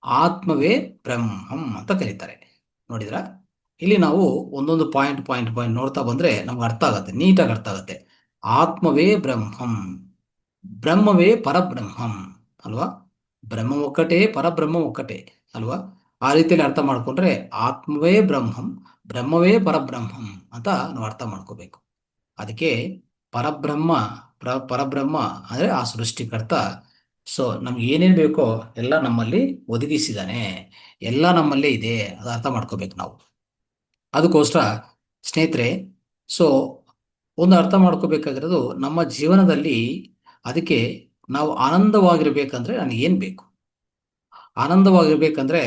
ಆತ್ಮವೇ ಬ್ರಹ್ಮಂ ಅಂತ ಕರೀತಾರೆ. ನೋಡಿದ್ರ? ಇಲ್ಲಿ ನಾವು ಒಂದೊಂದು ಪಾಯಿಂಟ್ ನೋಡ್ತಾ ಬಂದ್ರೆ ನಮ್ಗೆ ಅರ್ಥ ಆಗತ್ತೆ, ನೀಟಾಗಿ ಅರ್ಥ ಆಗತ್ತೆ. ಆತ್ಮವೇ ಬ್ರಹ್ಮಂ, ಬ್ರಹ್ಮವೇ ಪರಬ್ರಹ್ಮಂ ಅಲ್ವಾ? ಬ್ರಹ್ಮ ಒಕ್ಕಟೇ, ಪರಬ್ರಹ್ಮ ಒಕ್ಕಟೇ ಅಲ್ವಾ? ಆ ರೀತಿಯಲ್ಲಿ ಅರ್ಥ ಮಾಡ್ಕೊಂಡ್ರೆ ಆತ್ಮವೇ ಬ್ರಹ್ಮಂ, ಬ್ರಹ್ಮವೇ ಪರಬ್ರಹ್ಮಂ ಅಂತ ನಾವು ಅರ್ಥ ಮಾಡ್ಕೋಬೇಕು. ಅದಕ್ಕೆ ಪರಬ್ರಹ್ಮ ಪರಬ್ರಹ್ಮ ಅಂದ್ರೆ ಆ ಸೃಷ್ಟಿಕರ್ತ. ನಮ್ಗೆ ಏನೇನ್ ಬೇಕೋ ಎಲ್ಲ ನಮ್ಮಲ್ಲಿ ಒದಗಿಸಿದಾನೆ, ಎಲ್ಲ ನಮ್ಮಲ್ಲೇ ಇದೆ, ಅದು ಅರ್ಥ ಮಾಡ್ಕೋಬೇಕು ನಾವು. ಅದಕ್ಕೋಸ್ಕರ ಸ್ನೇಹಿತರೆ, ಸೊ ಒಂದು ಅರ್ಥ ಮಾಡ್ಕೋಬೇಕಾಗಿರೋದು ನಮ್ಮ ಜೀವನದಲ್ಲಿ, ಅದಕ್ಕೆ ನಾವು ಆನಂದವಾಗಿರ್ಬೇಕಂದ್ರೆ ನನಗೆ ಏನ್ ಬೇಕು? ಆನಂದವಾಗಿರ್ಬೇಕಂದ್ರೆ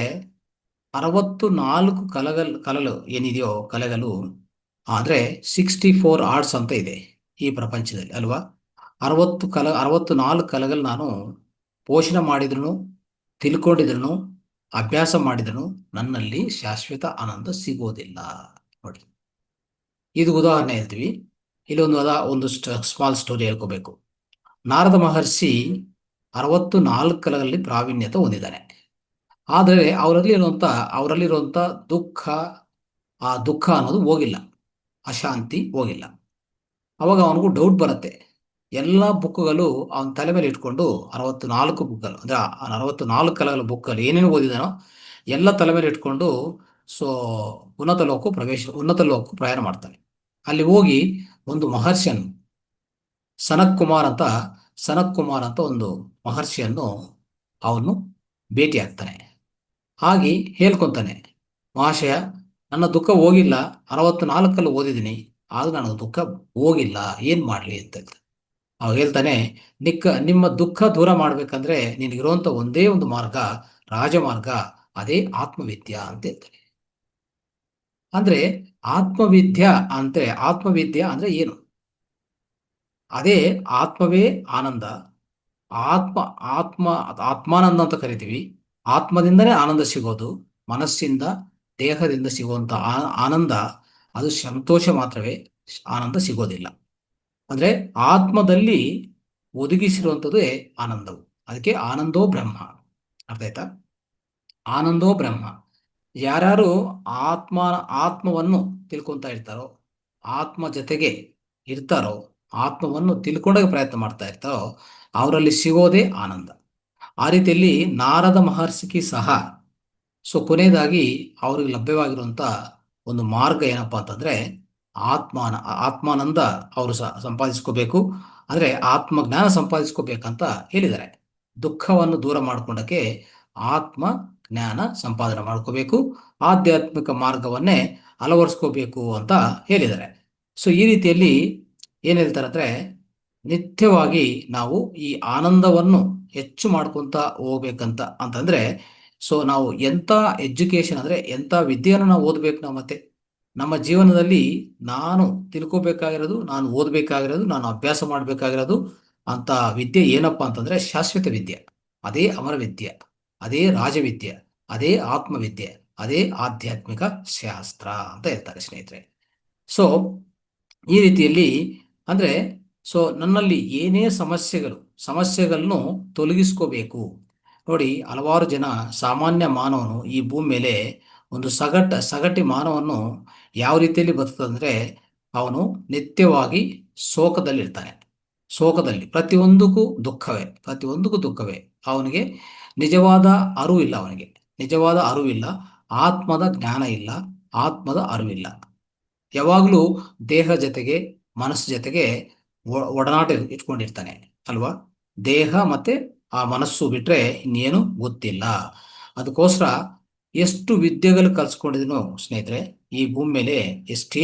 64 ಕಲಗಳು ಏನಿದೆಯೋ, ಕಲೆಗಳು ಆದ್ರೆ 64 ಆರ್ಟ್ಸ್ ಅಂತ ಇದೆ ಈ ಪ್ರಪಂಚದಲ್ಲಿ ಅಲ್ವಾ? 64 ಕಲೆಗಳು ನಾನು ಪೋಷಣೆ ಮಾಡಿದ್ರು, ತಿಳ್ಕೊಂಡಿದ್ರು, ಅಭ್ಯಾಸ ಮಾಡಿದ್ರು, ನನ್ನಲ್ಲಿ ಶಾಶ್ವತ ಆನಂದ ಸಿಗೋದಿಲ್ಲ. ನೋಡಿ, ಇದು ಉದಾಹರಣೆ ಹೇಳ್ತೀವಿ. ಇಲ್ಲಿ ಒಂದು ಸ್ಮಾಲ್ ಸ್ಟೋರಿ ಹೇಳ್ಕೋಬೇಕು. ನಾರದ ಮಹರ್ಷಿ 64 ಕಲೆಗಳಲ್ಲಿ ಪ್ರಾವೀಣ್ಯತೆ ಹೊಂದಿದ್ದಾನೆ. ಆದರೆ ಅವರಲ್ಲಿರುವಂತ ಆ ದುಃಖ ಅನ್ನೋದು ಹೋಗಿಲ್ಲ, ಅಶಾಂತಿ ಹೋಗಿಲ್ಲ. ಅವಾಗ ಅವನಿಗೂ ಡೌಟ್ ಬರುತ್ತೆ. ಎಲ್ಲ ಬುಕ್ಗಳು ಅವನ ತಲೆ ಮೇಲೆ ಇಟ್ಕೊಂಡು 64 ಬುಕ್ಗಳು ಅಂದ್ರೆ 64 ಕಲೆಗಳ ಬುಕ್ಕಲ್ಲಿ ಏನೇನು ಓದಿದಾನೋ ಎಲ್ಲ ತಲೆ ಮೇಲೆ ಇಟ್ಕೊಂಡು ಉನ್ನತ ಲೋಕಕ್ಕೂ ಪ್ರಯಾಣ ಮಾಡ್ತಾನೆ. ಅಲ್ಲಿ ಹೋಗಿ ಒಂದು ಮಹರ್ಷಿಯನ್ನು, ಸನತ್ ಕುಮಾರ್ ಅಂತ ಒಂದು ಮಹರ್ಷಿಯನ್ನು ಅವನು ಭೇಟಿ ಆಗ್ತಾನೆ. ಹಾಗೆ ಹೇಳ್ಕೊಂತಾನೆ, ಮಹಾಶಯ, ನನ್ನ ದುಃಖ ಹೋಗಿಲ್ಲ, 64 ಓದಿದ್ದೀನಿ, ಆದ್ರೂ ನನ್ನ ದುಃಖ ಹೋಗಿಲ್ಲ, ಏನ್ ಮಾಡ್ಲಿ ಅಂತ ಹೇಳ್ತಾನೆ. ಅವಾಗ ಹೇಳ್ತಾನೆ, ನಿಮ್ಮ ದುಃಖ ದೂರ ಮಾಡ್ಬೇಕಂದ್ರೆ ನಿನಗಿರುವಂತ ಒಂದೇ ಒಂದು ಮಾರ್ಗ, ರಾಜಮಾರ್ಗ, ಅದೇ ಆತ್ಮವಿದ್ಯಾ ಅಂತ ಹೇಳ್ತಾನೆ. ಅಂದ್ರೆ ಆತ್ಮವಿದ್ಯಾ ಅಂದ್ರೆ ಏನು? ಅದೇ ಆತ್ಮವೇ ಆನಂದ. ಆತ್ಮ ಆತ್ಮ ಆತ್ಮಾನಂದ ಅಂತ ಕರಿತೀವಿ. ಆತ್ಮದಿಂದನೇ ಆನಂದ ಸಿಗೋದು. ಮನಸ್ಸಿಂದ, ದೇಹದಿಂದ ಸಿಗುವಂತ ಆನಂದ ಅದು ಸಂತೋಷ ಮಾತ್ರವೇ, ಆನಂದ ಸಿಗೋದಿಲ್ಲ. ಅಂದ್ರೆ ಆತ್ಮದಲ್ಲಿ ಒದಗಿಸಿರುವಂಥದ್ದೇ ಆನಂದವು. ಅದಕ್ಕೆ ಆನಂದೋ ಬ್ರಹ್ಮ. ಅರ್ಥ ಆಯ್ತಾ? ಆನಂದೋ ಬ್ರಹ್ಮ. ಯಾರ್ಯಾರು ಆತ್ಮವನ್ನು ತಿಳ್ಕೊಂತ ಇರ್ತಾರೋ, ಆತ್ಮ ಜೊತೆಗೆ ಇರ್ತಾರೋ, ಆತ್ಮವನ್ನು ತಿಳ್ಕೊಂಡಾಗ ಪ್ರಯತ್ನ ಮಾಡ್ತಾ ಇರ್ತಾರೋ, ಅವರಲ್ಲಿ ಸಿಗೋದೇ ಆನಂದ. ಆ ರೀತಿಯಲ್ಲಿ ನಾರದ ಮಹರ್ಷಿಗೆ ಸಹ ಕೊನೆಯದಾಗಿ ಅವ್ರಿಗೆ ಲಭ್ಯವಾಗಿರುವಂತ ಒಂದು ಮಾರ್ಗ ಏನಪ್ಪಾ ಅಂತಂದ್ರೆ ಆತ್ಮಾನಂದ ಅವರು ಸಂಪಾದಿಸ್ಕೋಬೇಕು, ಅಂದ್ರೆ ಆತ್ಮಜ್ಞಾನ ಸಂಪಾದಿಸ್ಕೋಬೇಕಂತ ಹೇಳಿದ್ದಾರೆ. ದುಃಖವನ್ನು ದೂರ ಮಾಡ್ಕೊಂಡಕ್ಕೆ ಆತ್ಮ ಜ್ಞಾನ ಸಂಪಾದನೆ ಮಾಡ್ಕೋಬೇಕು, ಆಧ್ಯಾತ್ಮಿಕ ಮಾರ್ಗವನ್ನೇ ಅಳವಡಿಸ್ಕೋಬೇಕು ಅಂತ ಹೇಳಿದ್ದಾರೆ. ಸೊ ಈ ರೀತಿಯಲ್ಲಿ ಏನ್ ಹೇಳ್ತಾರೆ ಅಂದ್ರೆ, ನಿತ್ಯವಾಗಿ ನಾವು ಈ ಆನಂದವನ್ನು ಹೆಚ್ಚು ಮಾಡ್ಕೊಂತ ಹೋಗ್ಬೇಕಂತ ಅಂತಂದ್ರೆ, ಸೊ ನಾವು ಎಂತ ಎಜುಕೇಶನ್ ಅಂದ್ರೆ ಎಂತ ವಿದ್ಯೆಯನ್ನು ನಾವು ಓದ್ಬೇಕು. ನಾವು ಮತ್ತೆ ನಮ್ಮ ಜೀವನದಲ್ಲಿ ನಾನು ತಿಳ್ಕೊಬೇಕಾಗಿರೋದು, ನಾನು ಓದ್ಬೇಕಾಗಿರೋದು, ನಾನು ಅಭ್ಯಾಸ ಮಾಡ್ಬೇಕಾಗಿರೋದು ಅಂತ ವಿದ್ಯೆ ಏನಪ್ಪಾ ಅಂತಂದ್ರೆ ಶಾಶ್ವತ ವಿದ್ಯೆ. ಅದೇ ಅಮರ ವಿದ್ಯೆ, ಅದೇ ರಾಜವಿದ್ಯೆ, ಅದೇ ಆತ್ಮವಿದ್ಯೆ, ಅದೇ ಆಧ್ಯಾತ್ಮಿಕ ಶಾಸ್ತ್ರ ಅಂತ ಹೇಳ್ತಾರೆ ಸ್ನೇಹಿತರೆ. ಸೊ ಈ ರೀತಿಯಲ್ಲಿ ಅಂದ್ರೆ, ಸೊ ನನ್ನಲ್ಲಿ ಏನೇ ಸಮಸ್ಯೆಗಳನ್ನು ತೊಲಗಿಸ್ಕೋಬೇಕು. ನೋಡಿ, ಹಲವಾರು ಜನ ಸಾಮಾನ್ಯ ಮಾನವನು ಈ ಭೂಮಿ ಮೇಲೆ ಒಂದು ಸಗಟಿ ಮಾನವನು ಯಾವ ರೀತಿಯಲ್ಲಿ ಬದುಕಂದ್ರೆ, ಅವನು ನಿತ್ಯವಾಗಿ ಶೋಕದಲ್ಲಿರ್ತಾನೆ. ಶೋಕದಲ್ಲಿ ಪ್ರತಿಯೊಂದಕ್ಕೂ ದುಃಖವೇ. ಅವನಿಗೆ ನಿಜವಾದ ಅರಿವು ಇಲ್ಲ, ನಿಜವಾದ ಅರಿವಿಲ್ಲ, ಆತ್ಮದ ಜ್ಞಾನ ಇಲ್ಲ, ಆತ್ಮದ ಅರಿವಿಲ್ಲ. ಯಾವಾಗಲೂ ದೇಹ ಜೊತೆಗೆ ಮನಸ್ಸು ಜೊತೆಗೆ ಒಡನಾಟ ಇಟ್ಕೊಂಡಿರ್ತಾನೆ ಅಲ್ವಾ. ದೇಹ ಮತ್ತೆ ಆ ಮನಸ್ಸು ಬಿಟ್ರೆ ಇನ್ನೇನು ಗೊತ್ತಿಲ್ಲ. ಅದಕ್ಕೋಸ್ಕರ ಎಷ್ಟು ವಿದ್ಯೆಗಳು ಕಲ್ಸ್ಕೊಂಡಿದ್ರು ಸ್ನೇಹಿತರೆ, ಈ ಭೂಮಿ ಮೇಲೆ ಎಷ್ಟೇ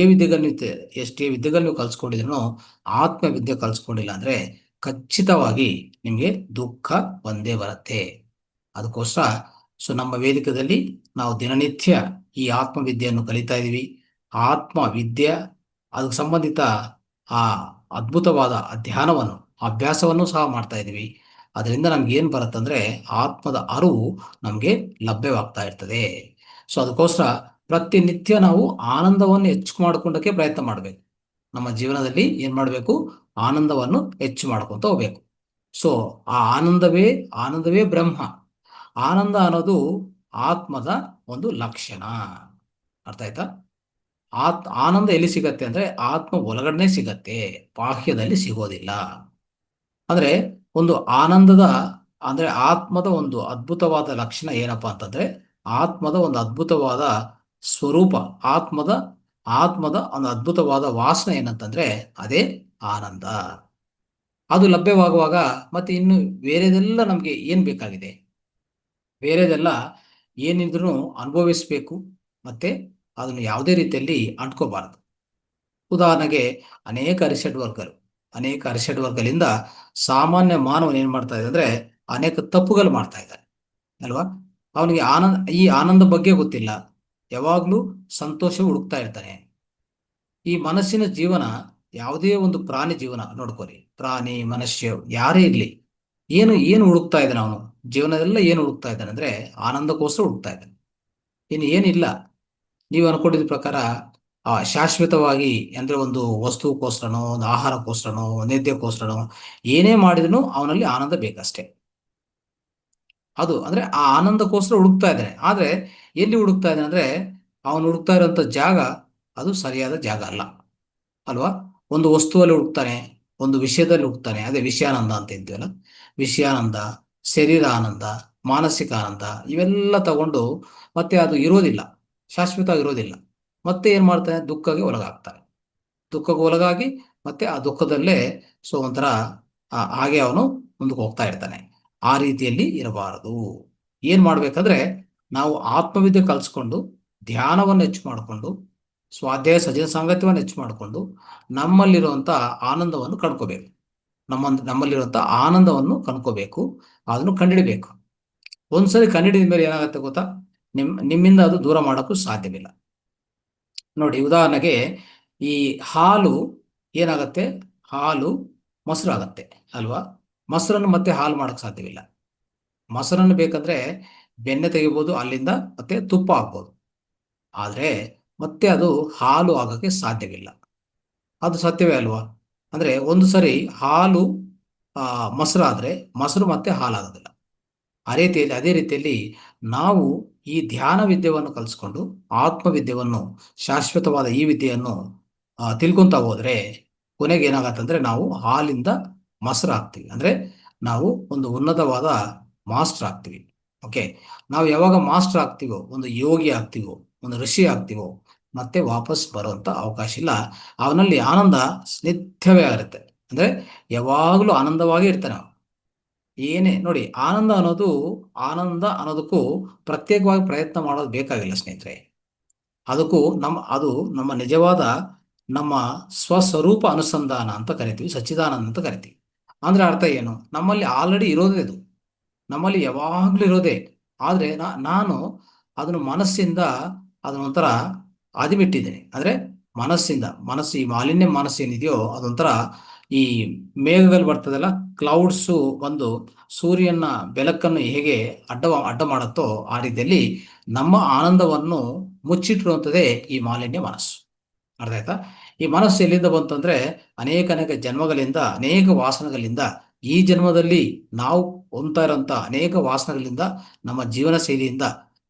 ವಿದ್ಯೆಗಳು ನೀವು ಕಲ್ಸ್ಕೊಂಡಿದ್ರು ಆತ್ಮ ವಿದ್ಯೆ ಕಲ್ಸ್ಕೊಂಡಿಲ್ಲ ಅಂದ್ರೆ ಖಚಿತವಾಗಿ ನಿಮ್ಗೆ ದುಃಖ ಬಂದೇ ಬರುತ್ತೆ. ಅದಕ್ಕೋಸ್ಕರ ಸೊ ನಮ್ಮ ವೇದಿಕೆಯಲ್ಲಿ ನಾವು ದಿನನಿತ್ಯ ಈ ಆತ್ಮವಿದ್ಯೆಯನ್ನು ಕಲಿತಾ ಇದೀವಿ. ಆತ್ಮ ವಿದ್ಯೆ, ಅದಕ್ಕೆ ಸಂಬಂಧಿತ ಆ ಅದ್ಭುತವಾದ ಧ್ಯಾನವನ್ನು, ಅಭ್ಯಾಸವನ್ನು ಸಹ ಮಾಡ್ತಾ ಇದೀವಿ. ಅದರಿಂದ ನಮ್ಗೆ ಏನ್ ಬರುತ್ತಂದ್ರೆ ಆತ್ಮದ ಅರಿವು ನಮ್ಗೆ ಲಭ್ಯವಾಗ್ತಾ ಇರ್ತದೆ. ಸೊ ಅದಕ್ಕೋಸ್ಕರ ಪ್ರತಿನಿತ್ಯ ನಾವು ಆನಂದವನ್ನು ಹೆಚ್ಚು ಮಾಡ್ಕೊಂಡಕ್ಕೆ ಪ್ರಯತ್ನ ಮಾಡ್ಬೇಕು. ನಮ್ಮ ಜೀವನದಲ್ಲಿ ಏನ್ ಮಾಡ್ಬೇಕು, ಆನಂದವನ್ನು ಹೆಚ್ಚು ಮಾಡ್ಕೊಂತ ಹೋಗ್ಬೇಕು. ಸೊ ಆ ಆನಂದವೇ ಬ್ರಹ್ಮ. ಆನಂದ ಅನ್ನೋದು ಆತ್ಮದ ಒಂದು ಲಕ್ಷಣ. ಅರ್ಥ ಆಯ್ತಾ? ಆನಂದ ಎಲ್ಲಿ ಸಿಗತ್ತೆ ಅಂದ್ರೆ ಆತ್ಮ ಒಳಗಡೆ ಸಿಗತ್ತೆ, ಬಾಹ್ಯದಲ್ಲಿ ಸಿಗೋದಿಲ್ಲ. ಅಂದ್ರೆ ಒಂದು ಆತ್ಮದ ಒಂದು ಅದ್ಭುತವಾದ ಲಕ್ಷಣ ಏನಪ್ಪಾ ಅಂತಂದ್ರೆ, ಆತ್ಮದ ಒಂದು ಅದ್ಭುತವಾದ ಸ್ವರೂಪ, ಆತ್ಮದ ಒಂದು ಅದ್ಭುತವಾದ ವಾಸನೆ ಏನಂತಂದ್ರೆ ಅದೇ ಆನಂದ. ಅದು ಲಭ್ಯವಾಗುವಾಗ ಮತ್ತೆ ಇನ್ನು ಬೇರೆದೆಲ್ಲ ನಮ್ಗೆ ಏನ್ ಬೇಕಾಗಿದೆ, ಬೇರೆದೆಲ್ಲ ಏನಿದ್ರು ಅನುಭವಿಸ್ಬೇಕು, ಮತ್ತೆ ಅದನ್ನು ಯಾವುದೇ ರೀತಿಯಲ್ಲಿ ಅಂಟ್ಕೋಬಾರದು. ಉದಾಹರಣೆಗೆ ಅನೇಕ ಅರಿಷಡ್ ವರ್ಗಗಳಿಂದ ಸಾಮಾನ್ಯ ಮಾನವನು ಏನ್ ಮಾಡ್ತಾ ಇದೆ ಅಂದ್ರೆ ಅನೇಕ ತಪ್ಪುಗಳು ಮಾಡ್ತಾ ಇದ್ದಾನೆ ಅಲ್ವಾ. ಅವನಿಗೆ ಈ ಆನಂದ ಬಗ್ಗೆ ಗೊತ್ತಿಲ್ಲ, ಯಾವಾಗ್ಲೂ ಸಂತೋಷ ಹುಡುಕ್ತಾ ಇರ್ತಾನೆ. ಈ ಮನಸ್ಸಿನ ಜೀವನ, ಯಾವುದೇ ಒಂದು ಪ್ರಾಣಿ ಜೀವನ ನೋಡ್ಕೋರಿ, ಪ್ರಾಣಿ ಮನುಷ್ಯ ಯಾರೇ ಇರ್ಲಿ, ಏನು ಹುಡುಕ್ತಾ ಇದ್ದಾನೆ ಅವನು ಜೀವನದೆಲ್ಲ ಏನು ಹುಡುಕ್ತಾ ಇದ್ದಾನೆ ಅಂದ್ರೆ ಆನಂದಕ್ಕೋಸ್ಕರ ಹುಡುಕ್ತಾ ಇದ್ದಾನೆ. ಇನ್ನು ಏನಿಲ್ಲ. ನೀವು ಅನ್ಕೊಂಡಿದ ಪ್ರಕಾರ ಶಾಶ್ವತವಾಗಿ ಅಂದ್ರೆ ಒಂದು ವಸ್ತುಕ್ಕೋಸ್ಕರನೋ, ಒಂದು ಆಹಾರಕ್ಕೋಸ್ಕರನೋ, ಒಂದು ನಿದ್ದೆಗೋಸ್ಕರನೋ ಏನೇ ಮಾಡಿದ್ರು ಅವನಲ್ಲಿ ಆನಂದ ಬೇಕಷ್ಟೇ. ಅದು ಅಂದ್ರೆ ಆ ಆನಂದಕ್ಕೋಸ್ಕರ ಹುಡುಕ್ತಾ ಇದ್ದಾನೆ. ಆದ್ರೆ ಎಲ್ಲಿ ಹುಡುಕ್ತಾ ಇದ್ದಾನೆ ಅಂದ್ರೆ ಅವನು ಹುಡುಕ್ತಾ ಇರೋಂಥ ಜಾಗ ಅದು ಸರಿಯಾದ ಜಾಗ ಅಲ್ಲ ಅಲ್ವಾ. ಒಂದು ವಸ್ತುವಲ್ಲಿ ಹುಡುಕ್ತಾನೆ, ಒಂದು ವಿಷಯದಲ್ಲಿ ಹುಡುಕ್ತಾನೆ, ಅದೇ ವಿಷಯಾನಂದ ಅಂತ ಇದ್ದೀವಲ್ಲ, ವಿಷಯಾನಂದ, ಶರೀರ ಆನಂದ, ಮಾನಸಿಕ ಆನಂದ ಇವೆಲ್ಲ ತಗೊಂಡು ಮತ್ತೆ ಅದು ಇರೋದಿಲ್ಲ, ಶಾಶ್ವತ ಇರೋದಿಲ್ಲ. ಮತ್ತೆ ಏನ್ ಮಾಡ್ತಾನೆ, ದುಃಖಕ್ಕೆ ಒಳಗಾಗಿ ಮತ್ತೆ ಆ ದುಃಖದಲ್ಲೇ ಸೊ ಒಂಥರ ಹಾಗೆ ಅವನು ಮುಂದಕ್ಕೆ ಹೋಗ್ತಾ ಇರ್ತಾನೆ. ಆ ರೀತಿಯಲ್ಲಿ ಇರಬಾರದು. ಏನ್ ಮಾಡ್ಬೇಕಂದ್ರೆ ನಾವು ಆತ್ಮವಿದ್ಯೆ ಕಲ್ಸ್ಕೊಂಡು, ಧ್ಯಾನವನ್ನು ಹೆಚ್ಚು ಮಾಡಿಕೊಂಡು, ಸ್ವಾಧ್ಯಾಯ ಸಜೀವ ಸಾಂಗತ್ಯವನ್ನು ಹೆಚ್ಚು ಮಾಡಿಕೊಂಡು ನಮ್ಮಲ್ಲಿರುವಂತ ಆನಂದವನ್ನು ಕಂಡ್ಕೋಬೇಕು. ನಮ್ಮಲ್ಲಿರುವಂತ ಆನಂದವನ್ನು ಕಂಡ್ಕೋಬೇಕು, ಅದನ್ನು ಕಂಡಿಡಿಬೇಕು. ಒಂದ್ಸರಿ ಕಂಡಿಡಿದ ಮೇಲೆ ಏನಾಗುತ್ತೆ ಗೊತ್ತಾ, ನಿಮ್ಮಿಂದ ಅದು ದೂರ ಮಾಡೋಕ್ಕೂ ಸಾಧ್ಯವಿಲ್ಲ. ನೋಡಿ, ಉದಾಹರಣೆಗೆ ಈ ಹಾಲು ಏನಾಗತ್ತೆ, ಹಾಲು ಮೊಸರು ಆಗತ್ತೆ ಅಲ್ವಾ. ಮೊಸರನ್ನು ಮತ್ತೆ ಹಾಲು ಮಾಡಕ್ ಸಾಧ್ಯವಿಲ್ಲ. ಮೊಸರನ್ನು ಬೇಕಂದ್ರೆ ಬೆಣ್ಣೆ ತೆಗಿಬೋದು, ಅಲ್ಲಿಂದ ಮತ್ತೆ ತುಪ್ಪ ಹಾಕ್ಬೋದು. ಆದ್ರೆ ಮತ್ತೆ ಅದು ಹಾಲು ಆಗಕ್ಕೆ ಸಾಧ್ಯವಿಲ್ಲ. ಅದು ಸತ್ಯವೇ ಅಲ್ವಾ. ಅಂದ್ರೆ ಒಂದು ಸರಿ ಹಾಲು ಮೊಸರಾದ್ರೆ ಮೊಸರು ಮತ್ತೆ ಹಾಲಾಗೋದಿಲ್ಲ. ಅದೇ ರೀತಿಯಲ್ಲಿ ನಾವು ಈ ಧ್ಯಾನ ವಿದ್ಯೆಯನ್ನು ಕಲಿಸ್ಕೊಂಡು ಆತ್ಮವಿದ್ಯೆಯನ್ನು, ಶಾಶ್ವತವಾದ ಈ ವಿದ್ಯೆಯನ್ನು ತಿಳ್ಕೊಂತ ಹೋದ್ರೆ ಕೊನೆಗೆ ಏನಾಗತ್ತಂದ್ರೆ ನಾವು ಹಾಲಿಂದ ಮೊಸರು ಆಗ್ತೀವಿ. ಅಂದ್ರೆ ನಾವು ಒಂದು ಉನ್ನತವಾದ ಮಾಸ್ಟರ್ ಆಗ್ತೀವಿ. ಓಕೆ, ನಾವು ಯಾವಾಗ ಮಾಸ್ಟರ್ ಆಗ್ತೀವೋ, ಒಂದು ಯೋಗಿ ಆಗ್ತೀವೋ, ಒಂದು ಋಷಿ ಆಗ್ತೀವೋ, ಮತ್ತೆ ವಾಪಸ್ ಬರುವಂತ ಅವಕಾಶ ಇಲ್ಲ. ಅವನಲ್ಲಿ ಆನಂದ ನಿತ್ಯವೇ ಆಗುತ್ತೆ. ಅಂದ್ರೆ ಯಾವಾಗಲೂ ಆನಂದವಾಗಿ ಇರ್ತಾನೆ. ಏನೇ ನೋಡಿ, ಆನಂದ ಅನ್ನೋದಕ್ಕೂ ಪ್ರತ್ಯೇಕವಾಗಿ ಪ್ರಯತ್ನ ಮಾಡೋದು ಬೇಕಾಗಿಲ್ಲ ಸ್ನೇಹಿತರೆ. ಅದಕ್ಕೂ ಅದು ನಮ್ಮ ನಿಜವಾದ ನಮ್ಮ ಸ್ವಸ್ವರೂಪ ಅನುಸಂಧಾನ ಅಂತ ಕರಿತೀವಿ, ಸಚ್ಚಿದಾನಂದ ಅಂತ ಕರಿತೀವಿ. ಅಂದ್ರೆ ಅರ್ಥ ಏನು? ನಮ್ಮಲ್ಲಿ ಆಲ್ರೆಡಿ ಇರೋದೇ ಅದು, ನಮ್ಮಲ್ಲಿ ಯಾವಾಗಲೂ ಇರೋದೇ. ಆದರೆ ನಾನು ಅದನ್ನು ಮನಸ್ಸಿಂದ ಅದನ್ನೊಂಥರ ಅದಿಬಿಟ್ಟಿದ್ದೇನೆ. ಅಂದರೆ ಮನಸ್ಸು, ಈ ಮಾಲಿನ್ಯ ಮನಸ್ಸು ಏನಿದೆಯೋ ಅದೊಂಥರ ಈ ಮೇಘಗಳು ಬರ್ತದಲ್ಲ, ಕ್ಲೌಡ್ಸು ಬಂದು ಸೂರ್ಯನ ಬೆಳಕನ್ನು ಹೇಗೆ ಅಡ್ಡ ಮಾಡುತ್ತೋ ಆ ರೀತಿಯಲ್ಲಿ ನಮ್ಮ ಆನಂದವನ್ನು ಮುಚ್ಚಿಟ್ಟಿರುವಂಥದ್ದೇ ಈ ಮಾಲಿನ್ಯ ಮನಸ್ಸು. ಅರ್ಥ ಆಯ್ತಾ? ಈ ಮನಸ್ಸು ಎಲ್ಲಿಂದ ಬಂತಂದ್ರೆ ಅನೇಕ ಜನ್ಮಗಳಿಂದ, ಅನೇಕ ವಾಸನೆಗಳಿಂದ, ಈ ಜನ್ಮದಲ್ಲಿ ನಾವು ಹೊಂದ್ತಾ ಇರೋಂಥ ಅನೇಕ ವಾಸನೆಗಳಿಂದ, ನಮ್ಮ ಜೀವನ ಶೈಲಿಯಿಂದ,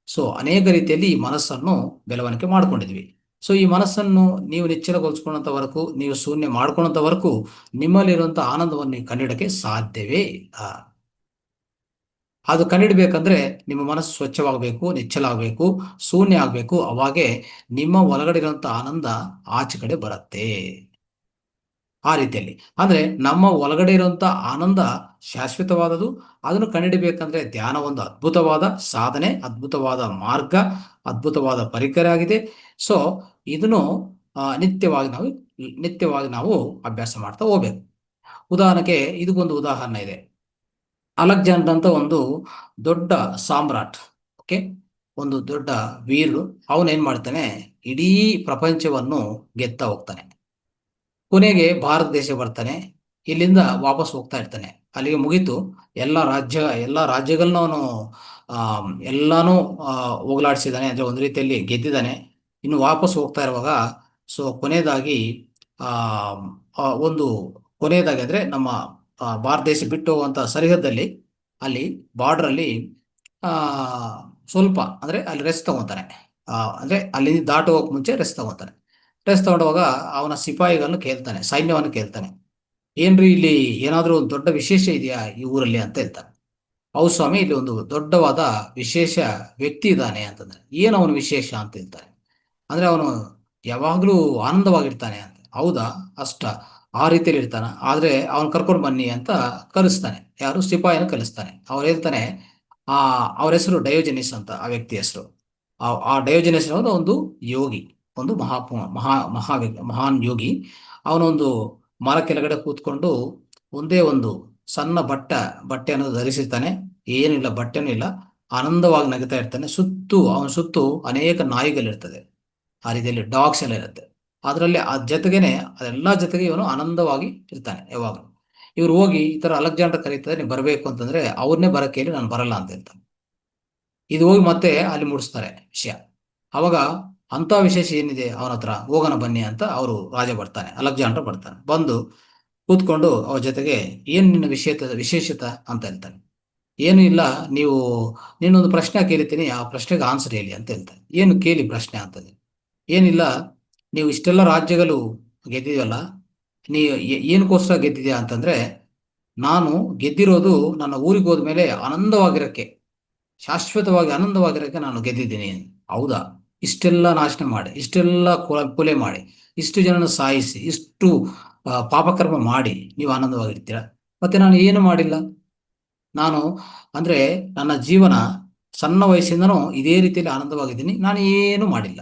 ಸೊ ಅನೇಕ ರೀತಿಯಲ್ಲಿ ಈ ಮನಸ್ಸನ್ನು ಬೆಳವಣಿಗೆ ಮಾಡ್ಕೊಂಡಿದ್ವಿ. ಸೊ ಈ ಮನಸ್ಸನ್ನು ನೀವು ನಿಶ್ಚಲಗೊಳಿಸ್ಕೊಳ್ಳೋಂಥವರೆಗೂ, ನೀವು ಶೂನ್ಯ ಮಾಡ್ಕೊಳ್ಳೋಂಥವರೆಗೂ ನಿಮ್ಮಲ್ಲಿರುವಂಥ ಆನಂದವನ್ನು ನೀವು ಕಂಡಿಡಕ್ಕೆ ಸಾಧ್ಯವೇ ಇಲ್ಲ. ಅದು ಕಂಡಿಡ್ಬೇಕಂದ್ರೆ ನಿಮ್ಮ ಮನಸ್ಸು ಸ್ವಚ್ಛವಾಗಬೇಕು, ನಿಶ್ಚಲ ಆಗಬೇಕು, ಶೂನ್ಯ ಆಗಬೇಕು. ಅವಾಗೇ ನಿಮ್ಮ ಒಳಗಡೆ ಇರುವಂಥ ಆನಂದ ಆಚೆ ಕಡೆ ಬರುತ್ತೆ. ಆ ರೀತಿಯಲ್ಲಿ ಅಂದ್ರೆ ನಮ್ಮ ಒಳಗಡೆ ಇರುವಂಥ ಆನಂದ ಶಾಶ್ವತವಾದದು. ಅದನ್ನು ಕಂಡುಹಿಡಿಬೇಕಂದ್ರೆ ಧ್ಯಾನ ಒಂದು ಅದ್ಭುತವಾದ ಸಾಧನೆ, ಅದ್ಭುತವಾದ ಮಾರ್ಗ, ಅದ್ಭುತವಾದ ಪರಿಕರ ಆಗಿದೆ. ಸೊ ಇದನ್ನು ನಿತ್ಯವಾಗಿ ನಾವು ಅಭ್ಯಾಸ ಮಾಡ್ತಾ ಹೋಗ್ಬೇಕು. ಉದಾಹರಣೆಗೆ ಇದಕ್ಕೊಂದು ಉದಾಹರಣೆ ಇದೆ. ಅಲೆಕ್ಸಾಂಡರ್ ಅಂತ ಒಂದು ದೊಡ್ಡ ಸಾಮ್ರಾಟ್, ಓಕೆ, ಒಂದು ದೊಡ್ಡ ವೀರರು. ಅವನೇನ್ ಮಾಡ್ತಾನೆ, ಇಡೀ ಪ್ರಪಂಚವನ್ನು ಗೆತ್ತ ಹೋಗ್ತಾನೆ. ಕೊನೆಗೆ ಭಾರತ ದೇಶ ಬರ್ತಾನೆ. ಇಲ್ಲಿಂದ ವಾಪಸ್ ಹೋಗ್ತಾ ಇರ್ತಾನೆ. ಅಲ್ಲಿಗೆ ಮುಗೀತು. ಎಲ್ಲ ರಾಜ್ಯಗಳನ್ನ ಅವನು ಎಲ್ಲಾನು ಹೋಗಲಾಡಿಸಿದ್ದಾನೆ, ಅಂದ್ರೆ ಒಂದು ರೀತಿಯಲ್ಲಿ ಗೆದ್ದಿದ್ದಾನೆ. ಇನ್ನು ವಾಪಸ್ ಹೋಗ್ತಾ ಇರುವಾಗ ಸೊ ಕೊನೆಯದಾಗಿ ಒಂದು ಕೊನೆಯದಾಗಿ ಅಂದ್ರೆ ನಮ್ಮ ಭಾರತ ದೇಶ ಬಿಟ್ಟು ಹೋಗುವಂತ ಸರಿಹದ್ದಲ್ಲಿ, ಅಲ್ಲಿ ಬಾರ್ಡರ್ ಅಲ್ಲಿ ಸ್ವಲ್ಪ ಅಂದ್ರೆ ಅಲ್ಲಿ ರೆಸ್ಟ್ ತಗೊಂತಾನೆ. ಅಂದ್ರೆ ಅಲ್ಲಿ ದಾಟು ಹೋಗಕ್ ಮುಂಚೆ ರೆಸ್ಟ್ ತಗೊಂತಾನೆ. ರೆಸ್ಟ್ ತಗೊಂಡವಾಗ ಅವನ ಸಿಪಾಯಿಗಳನ್ನು ಕೇಳ್ತಾನೆ, ಸೈನ್ಯವನ್ನು ಕೇಳ್ತಾನೆ, ಏನ್ರಿ ಇಲ್ಲಿ ಏನಾದ್ರೂ ಒಂದು ದೊಡ್ಡ ವಿಶೇಷ ಇದೆಯಾ ಈ ಊರಲ್ಲಿ ಅಂತ ಹೇಳ್ತಾನೆ. ಹೌದು ಸ್ವಾಮಿ, ಇಲ್ಲಿ ಒಂದು ದೊಡ್ಡವಾದ ವಿಶೇಷ ವ್ಯಕ್ತಿ ಇದ್ದಾನೆ ಅಂತಂದ್ರೆ. ಏನು ಅವನು ವಿಶೇಷ ಅಂತ ಹೇಳ್ತಾನೆ. ಅಂದ್ರೆ ಅವನು ಯಾವಾಗ್ಲೂ ಆನಂದವಾಗಿರ್ತಾನೆ ಅಂತ. ಹೌದಾ, ಆ ರೀತಿಯಲ್ಲಿ ಇರ್ತಾನ? ಆದ್ರೆ ಅವನ್ ಕರ್ಕೊಂಡು ಬನ್ನಿ ಅಂತ ಕಲಿಸ್ತಾನೆ. ಯಾರು? ಸಿಪಾಯಿನ ಕಲಿಸ್ತಾನೆ. ಅವ್ರು ಹೇಳ್ತಾನೆ, ಅವ್ರ ಹೆಸರು ಡಯೋಜನಿಸ್ ಅಂತ, ಆ ವ್ಯಕ್ತಿ ಹೆಸರು. ಆ ಡಯೋಜನಿಸ್ ಅನ್ನೋದು ಒಂದು ಯೋಗಿ, ಒಂದು ಮಹಾನ್ ಯೋಗಿ. ಅವನೊಂದು ಮರ ಕೆಳಗಡೆ ಕೂತ್ಕೊಂಡು ಒಂದೇ ಒಂದು ಸಣ್ಣ ಬಟ್ಟೆ ಅನ್ನೋದು ಧರಿಸಿರ್ತಾನೆ. ಏನಿಲ್ಲ, ಬಟ್ಟೆನೂ ಇಲ್ಲ, ಆನಂದವಾಗಿ ನಗುತ್ತಾ ಇರ್ತಾನೆ. ಅವನ ಸುತ್ತು ಅನೇಕ ನಾಯಿಗಳಿರ್ತದೆ, ಆ ರೀತಿಯಲ್ಲಿ ಡಾಗ್ಸ್ ಎಲ್ಲ ಇರುತ್ತೆ. ಅದರಲ್ಲಿ ಅದೆಲ್ಲ ಜೊತೆಗೆ ಇವನು ಆನಂದವಾಗಿ ಇರ್ತಾನೆ ಯಾವಾಗಲೂ. ಇವ್ರು ಹೋಗಿ ಈ ತರ ಅಲೆಕ್ಸಾಂಡರ್ ಕರೀತಾರೆ, ನೀವು ಬರಬೇಕು ಅಂತಂದ್ರೆ ಅವ್ರನ್ನೇ ಬರಕ್ಕೆ ಹೇಳಿ, ನಾನು ಬರಲ್ಲ ಅಂತ ಹೇಳ್ತಾನೆ. ಇದು ಹೋಗಿ ಮತ್ತೆ ಅಲ್ಲಿ ಮುಡಿಸ್ತಾರೆ ವಿಷಯ. ಅವಾಗ ಅಂತ ವಿಶೇಷ ಏನಿದೆ ಅವನ ಹತ್ರ, ಹೋಗೋಣ ಬನ್ನಿ ಅಂತ ಅವರು ರಾಜ ಬರ್ತಾನೆ, ಅಲೆಕ್ಸಾಂಡರ್ ಬರ್ತಾನೆ. ಬಂದು ಕೂತ್ಕೊಂಡು ಅವ್ರ ಜೊತೆಗೆ ಏನ್ ನಿನ್ನ ವಿಶೇಷತ ಅಂತ ಹೇಳ್ತಾನೆ. ಏನು ಇಲ್ಲ, ನೀನೊಂದು ಪ್ರಶ್ನೆ ಕೇಳಿತೀನಿ, ಆ ಪ್ರಶ್ನೆಗೆ ಆನ್ಸರ್ ಹೇಳಿ ಅಂತ ಹೇಳ್ತಾನೆ. ಏನು ಕೇಳಿ ಪ್ರಶ್ನೆ ಅಂತಂದ್ರೆ, ಏನಿಲ್ಲ, ನೀವು ಇಷ್ಟೆಲ್ಲ ರಾಜ್ಯಗಳು ಗೆದ್ದಿದವಲ್ಲ, ನೀ ಏನಕ್ಕೋಸ್ಕರ ಗೆದ್ದಿದ್ಯಾ ಅಂತಂದ್ರೆ, ನಾನು ಗೆದ್ದಿರೋದು ನನ್ನ ಊರಿಗೆ ಹೋದ್ಮೇಲೆ ಆನಂದವಾಗಿರಕ್ಕೆ, ಶಾಶ್ವತವಾಗಿ ಆನಂದವಾಗಿರಕ್ಕೆ ನಾನು ಗೆದ್ದಿದ್ದೀನಿ. ಹೌದಾ? ಇಷ್ಟೆಲ್ಲ ನಾಶನ ಮಾಡಿ, ಇಷ್ಟೆಲ್ಲ ಕೊಲೆ ಮಾಡಿ, ಇಷ್ಟು ಜನನ ಸಾಯಿಸಿ, ಇಷ್ಟು ಪಾಪಕರ್ಮ ಮಾಡಿ ನೀವು ಆನಂದವಾಗಿರ್ತೀರ? ಮತ್ತೆ ನಾನು ಏನು ಮಾಡಿಲ್ಲ. ನಾನು ಅಂದ್ರೆ ನನ್ನ ಜೀವನ ಸಣ್ಣ ವಯಸ್ಸಿಂದನೂ ಇದೇ ರೀತಿಯಲ್ಲಿ ಆನಂದವಾಗಿದ್ದೀನಿ. ನಾನು ಏನು ಮಾಡಿಲ್ಲ,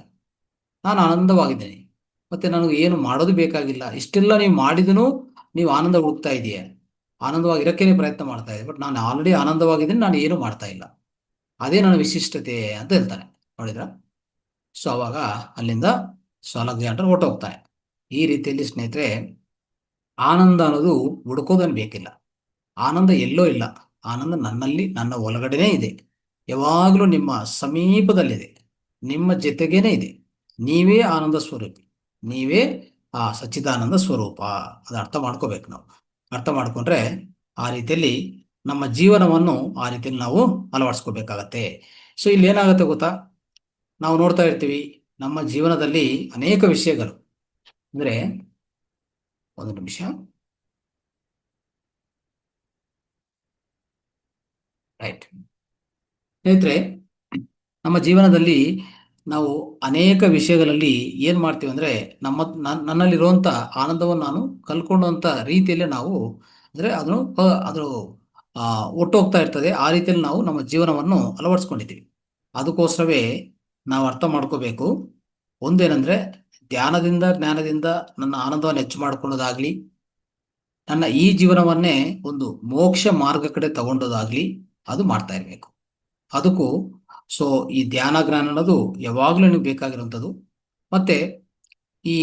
ನಾನು ಆನಂದವಾಗಿದ್ದೀನಿ. ಮತ್ತೆ ನನಗೆ ಏನು ಮಾಡೋದು ಬೇಕಾಗಿಲ್ಲ. ಇಷ್ಟೆಲ್ಲ ನೀವು ಮಾಡಿದನು ನೀವು ಆನಂದ ಹುಡುಕ್ತಾ ಇದೆಯೇ, ಆನಂದವಾಗಿರಕ್ಕೇನೆ ಪ್ರಯತ್ನ ಮಾಡ್ತಾ ಇದ್ದೆ. ಬಟ್ ನಾನು ಆಲ್ರೆಡಿ ಆನಂದವಾಗಿದ್ದೀನಿ, ನಾನು ಏನು ಮಾಡ್ತಾ ಇಲ್ಲ. ಅದೇ ನನ್ನ ವಿಶಿಷ್ಟತೆ ಅಂತ ಹೇಳ್ತಾನೆ. ನೋಡಿದ್ರ? ಸೊ ಅವಾಗ ಅಲ್ಲಿಂದ ಅಲೆಕ್ಸಾಂಡರ್ ಹೊರಟೋಗ್ತಾನೆ. ಈ ರೀತಿಯಲ್ಲಿ ಸ್ನೇಹಿತರೆ, ಆನಂದ ಅನ್ನೋದು ಹುಡುಕೋದನ್ನು ಬೇಕಿಲ್ಲ. ಆನಂದ ಎಲ್ಲೋ ಇಲ್ಲ, ಆನಂದ ನನ್ನಲ್ಲಿ, ನನ್ನ ಒಳಗಡೆನೇ ಇದೆ. ಯಾವಾಗಲೂ ನಿಮ್ಮ ಸಮೀಪದಲ್ಲಿದೆ, ನಿಮ್ಮ ಜೊತೆಗೇನೆ ಇದೆ. ನೀವೇ ಆನಂದ ಸ್ವರೂಪಿ, ನೀವೇ ಆ ಸಚ್ಚಿದಾನಂದ ಸ್ವರೂಪ. ಅದು ಅರ್ಥ ಮಾಡ್ಕೋಬೇಕು ನಾವು. ಅರ್ಥ ಮಾಡ್ಕೊಂಡ್ರೆ ಆ ರೀತಿಯಲ್ಲಿ ನಮ್ಮ ಜೀವನವನ್ನು ಆ ರೀತಿಯಲ್ಲಿ ನಾವು ಅಳವಡಿಸ್ಕೋಬೇಕಾಗತ್ತೆ. ಸೊ ಇಲ್ಲಿ ಏನಾಗುತ್ತೆ ಗೊತ್ತಾ, ನಾವು ನೋಡ್ತಾ ಇರ್ತೀವಿ ನಮ್ಮ ಜೀವನದಲ್ಲಿ ಅನೇಕ ವಿಷಯಗಳು. ಅಂದ್ರೆ ಒಂದು ನಿಮಿಷ, ರೈಟ್ ಸ್ನೇಹಿತರೆ, ನಮ್ಮ ಜೀವನದಲ್ಲಿ ನಾವು ಅನೇಕ ವಿಷಯಗಳಲ್ಲಿ ಏನ್ ಮಾಡ್ತೀವಿ ಅಂದ್ರೆ, ನನ್ನಲ್ಲಿರುವಂತ ಆನಂದವನ್ನು ನಾನು ಕಲ್ಕೊಳ್ಳುವಂತ ರೀತಿಯಲ್ಲಿ ನಾವು, ಅಂದ್ರೆ ಅದ್ರ ಒಟ್ಟೋಗ್ತಾ ಇರ್ತದೆ. ಆ ರೀತಿಯಲ್ಲಿ ನಾವು ನಮ್ಮ ಜೀವನವನ್ನು ಅಳವಡಿಸ್ಕೊಂಡಿದ್ದೀವಿ. ಅದಕ್ಕೋಸ್ಕರವೇ ನಾವು ಅರ್ಥ ಮಾಡ್ಕೋಬೇಕು. ಒಂದೇನೆಂದ್ರೆ, ಧ್ಯಾನದಿಂದ ಜ್ಞಾನದಿಂದ ನನ್ನ ಆನಂದವನ್ನು ಹೆಚ್ಚು ಮಾಡ್ಕೊಳ್ಳೋದಾಗ್ಲಿ, ನನ್ನ ಈ ಜೀವನವನ್ನೇ ಒಂದು ಮೋಕ್ಷ ಮಾರ್ಗ ಕಡೆ ತಗೊಂಡೋದಾಗ್ಲಿ, ಅದು ಮಾಡ್ತಾ ಇರಬೇಕು. ಅದಕ್ಕೂ ಈ ಧ್ಯಾನ ಜ್ಞಾನ ಅನ್ನೋದು ಯಾವಾಗಲೂ ನಿಮಗೆ ಬೇಕಾಗಿರುವಂಥದ್ದು. ಮತ್ತೆ ಈ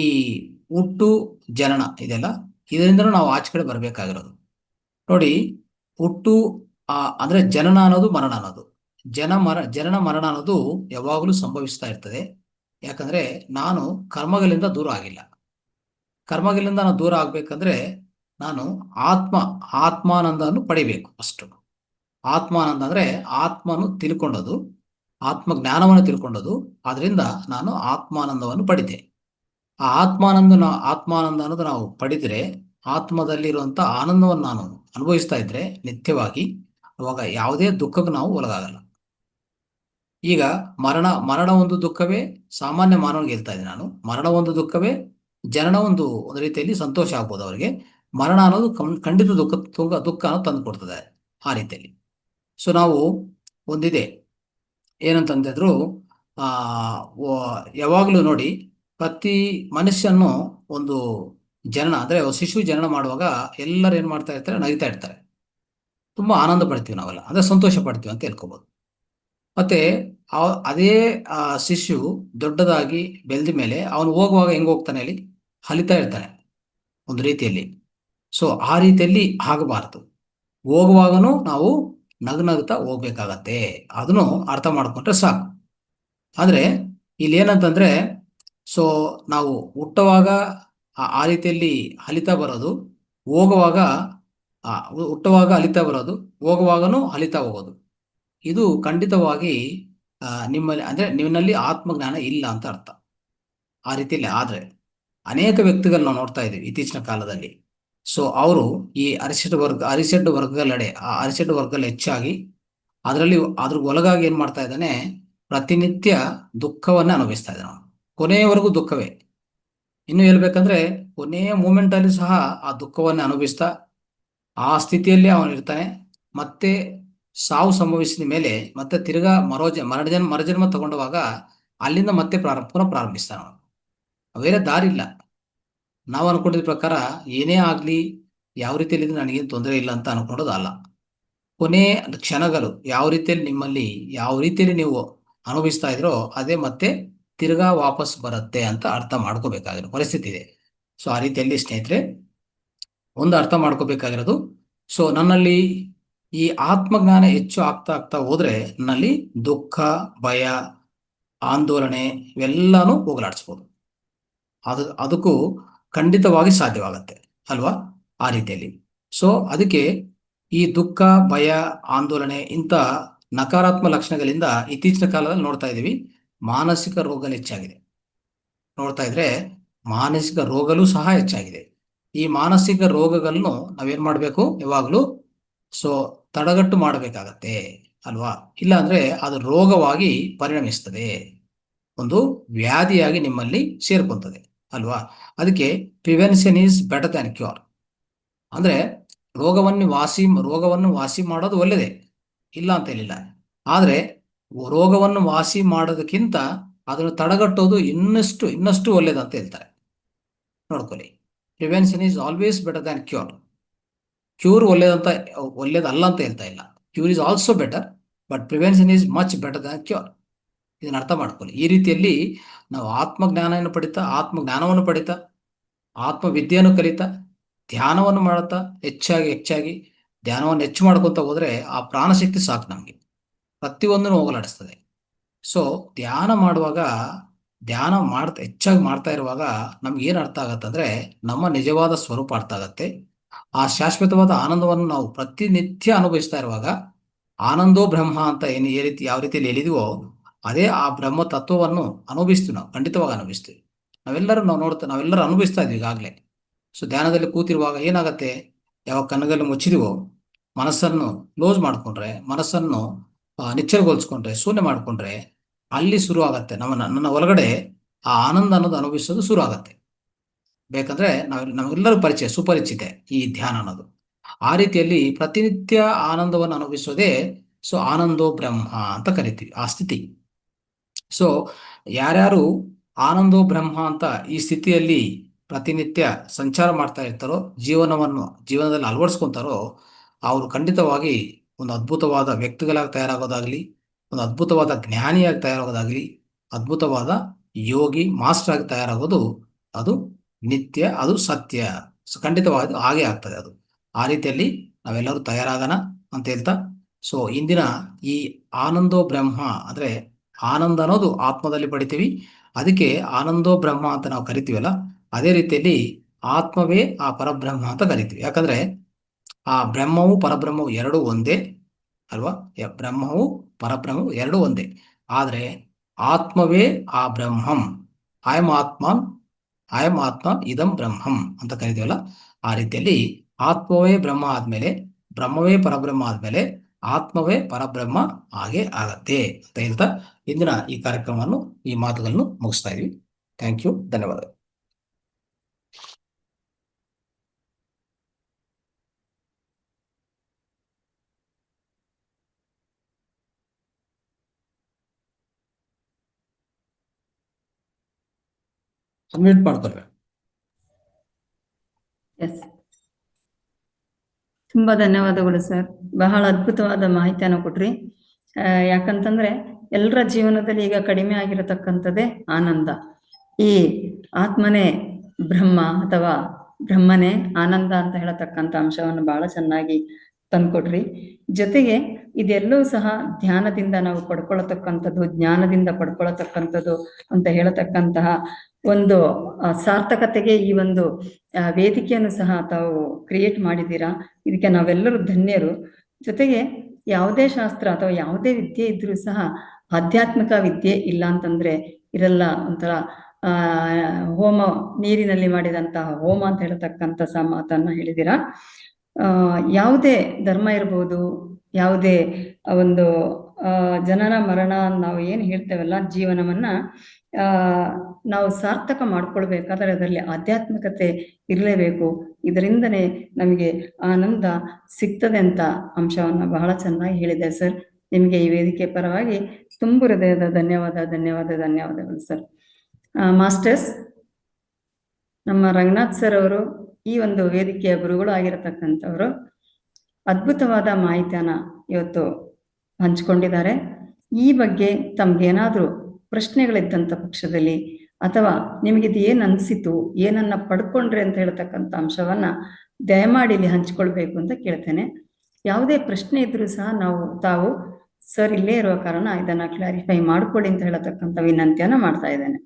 ಹುಟ್ಟು ಜನನ ಇದೆಲ್ಲ, ಇದರಿಂದನೂ ನಾವು ಆಚೆ ಕಡೆ ಬರಬೇಕಾಗಿರೋದು. ನೋಡಿ, ಹುಟ್ಟು ಅಂದ್ರೆ ಜನನ ಅನ್ನೋದು ಮರಣ ಅನ್ನೋದು, ಜನನ ಮರಣ ಅನ್ನೋದು ಯಾವಾಗಲೂ ಸಂಭವಿಸ್ತಾ ಇರ್ತದೆ. ಯಾಕಂದ್ರೆ ನಾನು ಕರ್ಮಗಳಿಂದ ದೂರ ಆಗಿಲ್ಲ. ಕರ್ಮಗಳಿಂದ ನಾನು ದೂರ ಆಗ್ಬೇಕಂದ್ರೆ ನಾನು ಆತ್ಮಾನಂದವನ್ನು ಪಡಿಬೇಕು. ಅಷ್ಟು ಆತ್ಮಾನಂದ ಅಂದ್ರೆ ಆತ್ಮನು ತಿಳ್ಕೊಂಡದು, ಆತ್ಮ ಜ್ಞಾನವನ್ನು ತಿಳ್ಕೊಂಡದು. ಆದ್ರಿಂದ ನಾನು ಆತ್ಮಾನಂದವನ್ನು ಪಡಿತೆ. ಆ ಆತ್ಮಾನಂದ ಅನ್ನೋದು ನಾವು ಪಡೆದ್ರೆ, ಆತ್ಮದಲ್ಲಿರುವಂತ ಆನಂದವನ್ನು ನಾನು ಅನುಭವಿಸ್ತಾ ಇದ್ರೆ ನಿತ್ಯವಾಗಿ, ಅವಾಗ ಯಾವುದೇ ದುಃಖಕ್ಕೆ ನಾವು ಒಳಗಾಗಲ್ಲ. ಈಗ ಮರಣ ಒಂದು ದುಃಖವೇ, ಸಾಮಾನ್ಯ ಮಾನವನಿಗೆ ಹೇಳ್ತಾ ಇದ್ದೀನಿ ನಾನು. ಮರಣ ಒಂದು ದುಃಖವೇ, ಜನನ ಒಂದು ರೀತಿಯಲ್ಲಿ ಸಂತೋಷ ಆಗ್ಬೋದು ಅವರಿಗೆ. ಮರಣ ಅನ್ನೋದು ಖಂಡಿತ ದುಃಖ ಅನ್ನೋದು ತಂದು ಕೊಡ್ತದೆ ಆ ರೀತಿಯಲ್ಲಿ. ನಾವು ಒಂದಿದೆ ಏನಂತಂದಿದ್ರು, ಯಾವಾಗಲೂ ನೋಡಿ, ಪ್ರತಿ ಮನುಷ್ಯನು ಒಂದು ಜನನ ಅಂದ್ರೆ ಶಿಶು ಜನನ ಮಾಡುವಾಗ ಎಲ್ಲರೂ ಏನ್ ಮಾಡ್ತಾ ಇರ್ತಾರೆ, ನಗಿತಾ ಇರ್ತಾರೆ. ತುಂಬಾ ಆನಂದ ಪಡ್ತೀವಿ ನಾವೆಲ್ಲ, ಅಂದ್ರೆ ಸಂತೋಷ ಪಡ್ತೀವಿ ಅಂತ ಹೇಳ್ಕೋಬಹುದು. ಮತ್ತೆ ಅದೇ ಶಿಶು ದೊಡ್ಡದಾಗಿ ಬೆಳೆದ ಮೇಲೆ ಅವನು ಹೋಗುವಾಗ ಹೆಂಗ್ ಹೋಗ್ತಾನೆ ಹೇಳಿ, ಹಲಿತಾ ಇರ್ತಾನೆ ಒಂದು ರೀತಿಯಲ್ಲಿ. ಆ ರೀತಿಯಲ್ಲಿ ಆಗಬಾರದು. ಹೋಗುವಾಗನು ನಾವು ನಗ್ನಗ್ತಾ ಹೋಗ್ಬೇಕಾಗತ್ತೆ. ಅದನ್ನು ಅರ್ಥ ಮಾಡ್ಕೊಂಡ್ರೆ ಸಾಕು. ಆದ್ರೆ ಇಲ್ಲಿ ಏನಂತಂದ್ರೆ, ನಾವು ಹುಟ್ಟುವಾಗ ಆ ರೀತಿಯಲ್ಲಿ ಹಲಿತಾ ಬರೋದು, ಹುಟ್ಟುವಾಗ ಹಲಿತಾ ಬರೋದು, ಹೋಗುವಾಗನು ಹಲಿತಾ ಹೋಗೋದು, ಇದು ಖಂಡಿತವಾಗಿ ನಿಮ್ಮಲ್ಲಿ ಅಂದ್ರೆ ನಿಮ್ಮಲ್ಲಿ ಆತ್ಮಜ್ಞಾನ ಇಲ್ಲ ಅಂತ ಅರ್ಥ. ಆ ರೀತಿಯಲ್ಲಿ ಆದ್ರೆ ಅನೇಕ ವ್ಯಕ್ತಿಗಳು ನಾವು ನೋಡ್ತಾ ಇದ್ದೀವಿ ಇತ್ತೀಚಿನ ಕಾಲದಲ್ಲಿ. ಅವರು ಈ ಅರಿಷಡ್ ವರ್ಗಗಳೆಡೆ, ಆ ಅರಿಷಡ್ ವರ್ಗಗಳು ಹೆಚ್ಚಾಗಿ ಅದ್ರ ಒಳಗಾಗಿ ಏನ್ ಮಾಡ್ತಾ ಇದ್ದಾನೆ, ಪ್ರತಿನಿತ್ಯ ದುಃಖವನ್ನ ಅನುಭವಿಸ್ತಾ ಇದ್ದಾನೆ. ಅವನು ಕೊನೆಯವರೆಗೂ ದುಃಖವೇ. ಇನ್ನು ಹೇಳ್ಬೇಕಂದ್ರೆ ಕೊನೆಯ ಮೂಮೆಂಟ್ ಅಲ್ಲಿ ಸಹ ಆ ದುಃಖವನ್ನ ಅನುಭವಿಸ್ತಾ ಆ ಸ್ಥಿತಿಯಲ್ಲಿ ಅವನು ಇರ್ತಾನೆ. ಮತ್ತೆ ಸಾವು ಸಂಭವಿಸಿದ ಮೇಲೆ ಮತ್ತೆ ತಿರ್ಗಾ ಮರಜನ್ಮ ತಗೊಂಡವಾಗ ಅಲ್ಲಿಂದ ಮತ್ತೆ ಪುನಃ ಪ್ರಾರಂಭಿಸ್ತಾನ. ಬೇರೆ ದಾರಿ ಇಲ್ಲ. ನಾವು ಅನ್ಕೊಂಡಿದ ಪ್ರಕಾರ ಏನೇ ಆಗ್ಲಿ, ಯಾವ ರೀತಿಯಲ್ಲಿ ನನಗೇನು ತೊಂದರೆ ಇಲ್ಲ ಅಂತ ಅನ್ಕೊಂಡೋದಲ್ಲ. ಕೊನೆ ಕ್ಷಣಗಳು ಯಾವ ರೀತಿಯಲ್ಲಿ ನೀವು ಅನುಭವಿಸ್ತಾ ಇದ್ರೋ ಅದೇ ಮತ್ತೆ ತಿರ್ಗಾ ವಾಪಸ್ ಬರುತ್ತೆ ಅಂತ ಅರ್ಥ ಮಾಡ್ಕೋಬೇಕಾಗಿರೋ ಪರಿಸ್ಥಿತಿ ಇದೆ. ಆ ರೀತಿಯಲ್ಲಿ ಸ್ನೇಹಿತರೆ, ಒಂದು ಅರ್ಥ ಮಾಡ್ಕೋಬೇಕಾಗಿರೋದು, ನನ್ನಲ್ಲಿ ಈ ಆತ್ಮಜ್ಞಾನ ಹೆಚ್ಚು ಆಗ್ತಾ ಹೋದ್ರೆ ನನ್ನಲ್ಲಿ ದುಃಖ, ಭಯ, ಆಂದೋಲನೆ ಇವೆಲ್ಲಾನು ಹೋಗಲಾಡಿಸ್ಬೋದು. ಅದಕ್ಕೂ ಖಂಡಿತವಾಗಿ ಸಾಧ್ಯವಾಗತ್ತೆ ಅಲ್ವಾ, ಆ ರೀತಿಯಲ್ಲಿ. ಅದಕ್ಕೆ ಈ ದುಃಖ, ಭಯ, ಆಂದೋಲನೆ ಇಂಥ ನಕಾರಾತ್ಮಕ ಲಕ್ಷಣಗಳಿಂದ ಇತ್ತೀಚಿನ ಕಾಲದಲ್ಲಿ ನೋಡ್ತಾ ಇದ್ದೀವಿ ಮಾನಸಿಕ ರೋಗಗಳು ಹೆಚ್ಚಾಗಿದೆ. ನೋಡ್ತಾ ಇದ್ರೆ ಮಾನಸಿಕ ರೋಗಗಳು ಸಹ ಹೆಚ್ಚಾಗಿದೆ. ಈ ಮಾನಸಿಕ ರೋಗಗಳನ್ನು ನಾವೇನ್ ಮಾಡ್ಬೇಕು, ಯಾವಾಗ್ಲೂ ತಡೆಗಟ್ಟು ಮಾಡಬೇಕಾಗತ್ತೆ ಅಲ್ವಾ. ಇಲ್ಲ ಅಂದ್ರೆ ಅದು ರೋಗವಾಗಿ ಪರಿಣಮಿಸ್ತದೆ, ಒಂದು ವ್ಯಾಧಿಯಾಗಿ ನಿಮ್ಮಲ್ಲಿ ಸೇರ್ಕೊಂತದೆ ಅಲ್ವಾ. ಅದಕ್ಕೆ prevention is better than cure. ಅಂದ್ರೆ ರೋಗವನ್ನು ವಾಸಿ ಮಾಡೋದು ಒಳ್ಳೆಯದೇ, ಇಲ್ಲ ಅಂತ ಹೇಳಿಲ್ಲ. ಆದ್ರೆ ರೋಗವನ್ನು ವಾಸಿ ಮಾಡೋದಕ್ಕಿಂತ ಅದನ್ನು ತಡೆಗಟ್ಟೋದು ಇನ್ನಷ್ಟು ಒಳ್ಳೇದಂತ ಹೇಳ್ತಾರೆ. ನೋಡ್ಕೊಳ್ಳಿ, prevention is always better than cure. Cure ಒಳ್ಳೇದಲ್ಲ ಅಂತ ಹೇಳ್ತಾ ಇಲ್ಲ. Cure is also better, but prevention is much better than cure. ಇದನ್ನ ಅರ್ಥ ಮಾಡ್ಕೊಳ್ಳಿ. ಈ ರೀತಿಯಲ್ಲಿ ನಾವು ಆತ್ಮಜ್ಞಾನವನ್ನು ಪಡಿತಾ ಆತ್ಮವಿದ್ಯೆಯನ್ನು ಕಲಿತಾ ಧ್ಯಾನವನ್ನು ಮಾಡುತ್ತಾ ಹೆಚ್ಚಾಗಿ ಧ್ಯಾನವನ್ನು ಹೆಚ್ಚು ಮಾಡ್ಕೊತ ಹೋದ್ರೆ ಆ ಪ್ರಾಣಶಕ್ತಿ ಸಾಕು ನಮಗೆ, ಪ್ರತಿಯೊಂದನ್ನು ಹೋಗಲಾಡಿಸ್ತದೆ. ಧ್ಯಾನ ಹೆಚ್ಚಾಗಿ ಮಾಡ್ತಾ ಇರುವಾಗ ನಮ್ಗೆ ಏನ್ ಅರ್ಥ ಆಗತ್ತಂದ್ರೆ, ನಮ್ಮ ನಿಜವಾದ ಸ್ವರೂಪ ಅರ್ಥ ಆಗತ್ತೆ. ಆ ಶಾಶ್ವತವಾದ ಆನಂದವನ್ನು ನಾವು ಪ್ರತಿನಿತ್ಯ ಅನುಭವಿಸ್ತಾ ಇರುವಾಗ, ಆನಂದೋ ಬ್ರಹ್ಮ ಅಂತ ಯಾವ ರೀತಿಯಲ್ಲಿ ಹೇಳಿದೀವೋ ಅದೇ ಆ ಬ್ರಹ್ಮ ತತ್ವವನ್ನು ಅನುಭವಿಸ್ತೀವಿ. ನಾವು ಖಂಡಿತವಾಗಿ ಅನುಭವಿಸ್ತೀವಿ. ನಾವೆಲ್ಲರೂ ಅನುಭವಿಸ್ತಾ ಇದ್ವಿ ಈಗಾಗಲೇ. ಧ್ಯಾನದಲ್ಲಿ ಕೂತಿರುವಾಗ ಏನಾಗತ್ತೆ, ಯಾವಾಗ ಕಣ್ಣುಗಳು ಮುಚ್ಚಿದೀವೋ, ಮನಸ್ಸನ್ನು ಕ್ಲೋಸ್ ಮಾಡ್ಕೊಂಡ್ರೆ, ಮನಸ್ಸನ್ನು ನಿಚ್ಚಳಗೊಳಿಸ್ಕೊಂಡ್ರೆ, ಶೂನ್ಯ ಮಾಡ್ಕೊಂಡ್ರೆ, ಅಲ್ಲಿ ಶುರು ಆಗತ್ತೆ ನನ್ನ ಒಳಗಡೆ ಆ ಆನಂದ ಅನ್ನೋದು ಅನುಭವಿಸೋದು ಶುರು ಆಗತ್ತೆ. ಬೇಕಂದ್ರೆ ನಮಗೆಲ್ಲರೂ ಸುಪರಿಚಿತೆ ಈ ಧ್ಯಾನ ಅನ್ನೋದು. ಆ ರೀತಿಯಲ್ಲಿ ಪ್ರತಿನಿತ್ಯ ಆನಂದವನ್ನು ಅನುಭವಿಸೋದೇ ಸೊ ಆನಂದೋ ಬ್ರಹ್ಮ ಅಂತ ಕರಿತೀವಿ ಆ ಸ್ಥಿತಿ. ಸೊ ಯಾರ್ಯಾರು ಆನಂದೋ ಬ್ರಹ್ಮ ಅಂತ ಈ ಸ್ಥಿತಿಯಲ್ಲಿ ಪ್ರತಿನಿತ್ಯ ಸಂಚಾರ ಮಾಡ್ತಾ ಇರ್ತಾರೋ, ಜೀವನದಲ್ಲಿ ಅಳವಡಿಸ್ಕೊಂತಾರೋ, ಅವರು ಖಂಡಿತವಾಗಿ ಒಂದು ಅದ್ಭುತವಾದ ವ್ಯಕ್ತಿಗಳಾಗಿ ತಯಾರಾಗೋದಾಗ್ಲಿ, ಒಂದು ಅದ್ಭುತವಾದ ಜ್ಞಾನಿಯಾಗಿ ತಯಾರಾಗೋದಾಗ್ಲಿ, ಅದ್ಭುತವಾದ ಯೋಗಿ ಮಾಸ್ಟರ್ ಆಗಿ ತಯಾರಾಗೋದು ಅದು ನಿತ್ಯ, ಅದು ಸತ್ಯ. ಸೊ ಖಂಡಿತವಾಗಿ ಹಾಗೆ ಆಗ್ತದೆ ಅದು. ಆ ರೀತಿಯಲ್ಲಿ ನಾವೆಲ್ಲರೂ ತಯಾರಾಗೋಣ ಅಂತ ಹೇಳ್ತಾ, ಸೊ ಇಂದಿನ ಈ ಆನಂದೋ ಬ್ರಹ್ಮ ಅಂದ್ರೆ ಆನಂದ ಅನ್ನೋದು ಆತ್ಮದಲ್ಲಿ ಪಡಿತೀವಿ, ಅದಕ್ಕೆ ಆನಂದೋ ಬ್ರಹ್ಮ ಅಂತ ನಾವು ಕರಿತೀವಲ್ಲ, ಅದೇ ರೀತಿಯಲ್ಲಿ ಆತ್ಮವೇ ಆ ಪರಬ್ರಹ್ಮ ಅಂತ ಕರಿತೀವಿ. ಯಾಕಂದ್ರೆ ಆ ಬ್ರಹ್ಮವು ಪರಬ್ರಹ್ಮವು ಎರಡೂ ಒಂದೇ ಅಲ್ವಾ? ಬ್ರಹ್ಮವು ಪರಬ್ರಹ್ಮವು ಎರಡೂ ಒಂದೇ. ಆದ್ರೆ ಆತ್ಮವೇ ಆ ಬ್ರಹ್ಮಂ. ಅಯಂ ಆತ್ಮ ಇದಂ ಬ್ರಹ್ಮಂ ಅಂತ ಕರಿತೀವಲ್ಲ, ಆ ರೀತಿಯಲ್ಲಿ ಆತ್ಮವೇ ಬ್ರಹ್ಮ ಆದ್ಮೇಲೆ, ಬ್ರಹ್ಮವೇ ಪರಬ್ರಹ್ಮ ಆದ್ಮೇಲೆ ಆತ್ಮವೇ ಪರಬ್ರಹ್ಮ ಹಾಗೆ ಆಗತ್ತೆ ಅಂತ ಹೇಳ್ತಾ ಇಂದಿನ ಈ ಕಾರ್ಯಕ್ರಮವನ್ನು, ಈ ಮಾತುಗಳನ್ನು ಮುಗಿಸ್ತಾ ಇದೀವಿ. ಥ್ಯಾಂಕ್ ಯು, ಧನ್ಯವಾದ. ಅನ್ಮ್ಯೂಟ್ ಮಾಡ್ಕೊಳ್ಬೇಕು. ಎಸ್, ತುಂಬಾ ಧನ್ಯವಾದಗಳು ಸರ್. ಬಹಳ ಅದ್ಭುತವಾದ ಮಾಹಿತಿಯನ್ನು ಕೊಟ್ರಿ. ಯಾಕಂತಂದ್ರೆ ಎಲ್ಲರ ಜೀವನದಲ್ಲಿ ಈಗ ಕಡಿಮೆ ಆಗಿರತಕ್ಕಂಥದ್ದೇ ಆನಂದ. ಈ ಆತ್ಮನೇ ಬ್ರಹ್ಮ ಅಥವಾ ಬ್ರಹ್ಮನೇ ಆನಂದ ಅಂತ ಹೇಳತಕ್ಕಂಥ ಅಂಶವನ್ನು ಬಹಳ ಚೆನ್ನಾಗಿ ತಂದ್ಕೊಟ್ರಿ. ಜೊತೆಗೆ ಇದೆಲ್ಲವೂ ಸಹ ಧ್ಯಾನದಿಂದ ನಾವು ಪಡ್ಕೊಳತಕ್ಕಂಥದ್ದು, ಜ್ಞಾನದಿಂದ ಪಡ್ಕೊಳತಕ್ಕಂಥದ್ದು ಅಂತ ಹೇಳತಕ್ಕಂತಹ ಒಂದು ಸಾರ್ಥಕತೆಗೆ ಈ ಒಂದು ವೇದಿಕೆಯನ್ನು ಸಹ ತಾವು ಕ್ರಿಯೇಟ್ ಮಾಡಿದ್ದೀರಾ. ಇದಕ್ಕೆ ನಾವೆಲ್ಲರೂ ಧನ್ಯರು. ಜೊತೆಗೆ ಯಾವುದೇ ಶಾಸ್ತ್ರ ಅಥವಾ ಯಾವುದೇ ವಿದ್ಯೆ ಇದ್ರೂ ಸಹ ಆಧ್ಯಾತ್ಮಿಕ ವಿದ್ಯೆ ಇಲ್ಲ ಅಂತಂದ್ರೆ ಇರಲ್ಲ. ಒಂಥರ ಹೋಮ, ನೀರಿನಲ್ಲಿ ಮಾಡಿದಂತಹ ಹೋಮ ಅಂತ ಹೇಳತಕ್ಕಂಥ ಮಾತನ್ನ ಹೇಳಿದ್ದೀರಾ. ಯಾವುದೇ ಧರ್ಮ ಇರ್ಬೋದು, ಯಾವುದೇ ಒಂದು ಜನನ ಮರಣ ನಾವು ಏನು ಹೇಳ್ತೇವಲ್ಲ, ಜೀವನವನ್ನ ನಾವು ಸಾರ್ಥಕ ಮಾಡ್ಕೊಳ್ಬೇಕಾದ್ರೆ ಅದರಲ್ಲಿ ಆಧ್ಯಾತ್ಮಿಕತೆ ಇರಲೇಬೇಕು. ಇದರಿಂದನೇ ನಮಗೆ ಆನಂದ ಸಿಗ್ತದೆ ಅಂತ ಅಂಶವನ್ನ ಬಹಳ ಚೆನ್ನಾಗಿ ಹೇಳಿದೆ ಸರ್. ನಿಮಗೆ ಈ ವೇದಿಕೆ ಪರವಾಗಿ ತುಂಬು ಹೃದಯದ ಧನ್ಯವಾದಗಳು ಸರ್. ಮಾಸ್ಟರ್ಸ್, ನಮ್ಮ ರಂಗನಾಥ್ ಸರ್ ಅವರು ಈ ಒಂದು ವೇದಿಕೆಯ ಗುರುಗಳು ಆಗಿರತಕ್ಕಂಥವರು ಅದ್ಭುತವಾದ ಮಾಹಿತಿಯನ್ನ ಇವತ್ತು ಹಂಚಿಕೊಂಡಿದ್ದಾರೆ. ಈ ಬಗ್ಗೆ ತಮ್ಗೇನಾದ್ರೂ ಪ್ರಶ್ನೆಗಳಿದ್ದಂಥ ಪಕ್ಷದಲ್ಲಿ ಅಥವಾ ನಿಮಗಿದು ಏನು ಅನಿಸಿತು, ಏನನ್ನ ಪಡ್ಕೊಂಡ್ರೆ ಅಂತ ಹೇಳ್ತಕ್ಕಂಥ ಅಂಶವನ್ನ ದಯಮಾಡಿ ಇಲ್ಲಿ ಹಂಚ್ಕೊಳ್ಬೇಕು ಅಂತ ಕೇಳ್ತೇನೆ. ಯಾವುದೇ ಪ್ರಶ್ನೆ ಇದ್ರೂ ಸಹ ತಾವು ಸರ್ ಇಲ್ಲೇ ಇರುವ ಕಾರಣ ಇದನ್ನ ಕ್ಲಾರಿಫೈ ಮಾಡ್ಕೊಳ್ಳಿ ಅಂತ ಹೇಳತಕ್ಕಂಥ ವಿನಂತಿಯನ್ನ ಮಾಡ್ತಾ ಇದ್ದೇನೆ.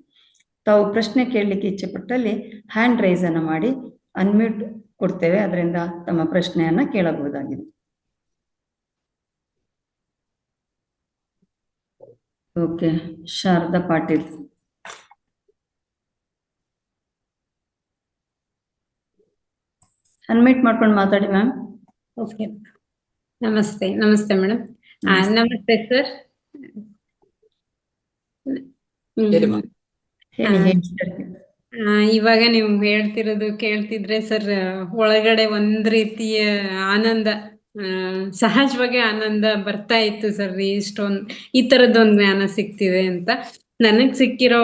ತಾವು ಪ್ರಶ್ನೆ ಕೇಳಲಿಕ್ಕೆ ಇಚ್ಛೆ ಪಟ್ಟಲ್ಲಿ ಹ್ಯಾಂಡ್ ರೈಸ್ ಅನ್ನ ಮಾಡಿ ಅನ್ಮ್ಯೂಟ್ ಕೊಡ್ತೇವೆ, ಅದರಿಂದ ತಮ್ಮ ಪ್ರಶ್ನೆಯನ್ನ ಕೇಳಬಹುದಾಗಿದೆ. ಓಕೆ, ಶಾರದಾ ಪಾಟೀಲ್, ಅನ್ಮ್ಯೂಟ್ ಮಾಡ್ಕೊಂಡು ಮಾತಾಡಿ ಮ್ಯಾಮ್. ಓಕೆ, ನಮಸ್ತೆ ಮೇಡಮ್. ನಮಸ್ತೆ ಸರ್. ಇವಾಗ ನೀವು ಹೇಳ್ತಿರೋದು ಕೇಳ್ತಿದ್ರೆ ಸರ್, ಒಳಗಡೆ ಒಂದ್ ರೀತಿಯ ಆನಂದ, ಸಹಜವಾಗಿ ಆನಂದ ಬರ್ತಾ ಇತ್ತು ಸರ್. ಈ ತರದೊಂದು ಜ್ಞಾನ ಸಿಗ್ತಿದೆ ಅಂತ. ನನಗ್ ಸಿಕ್ಕಿರೋ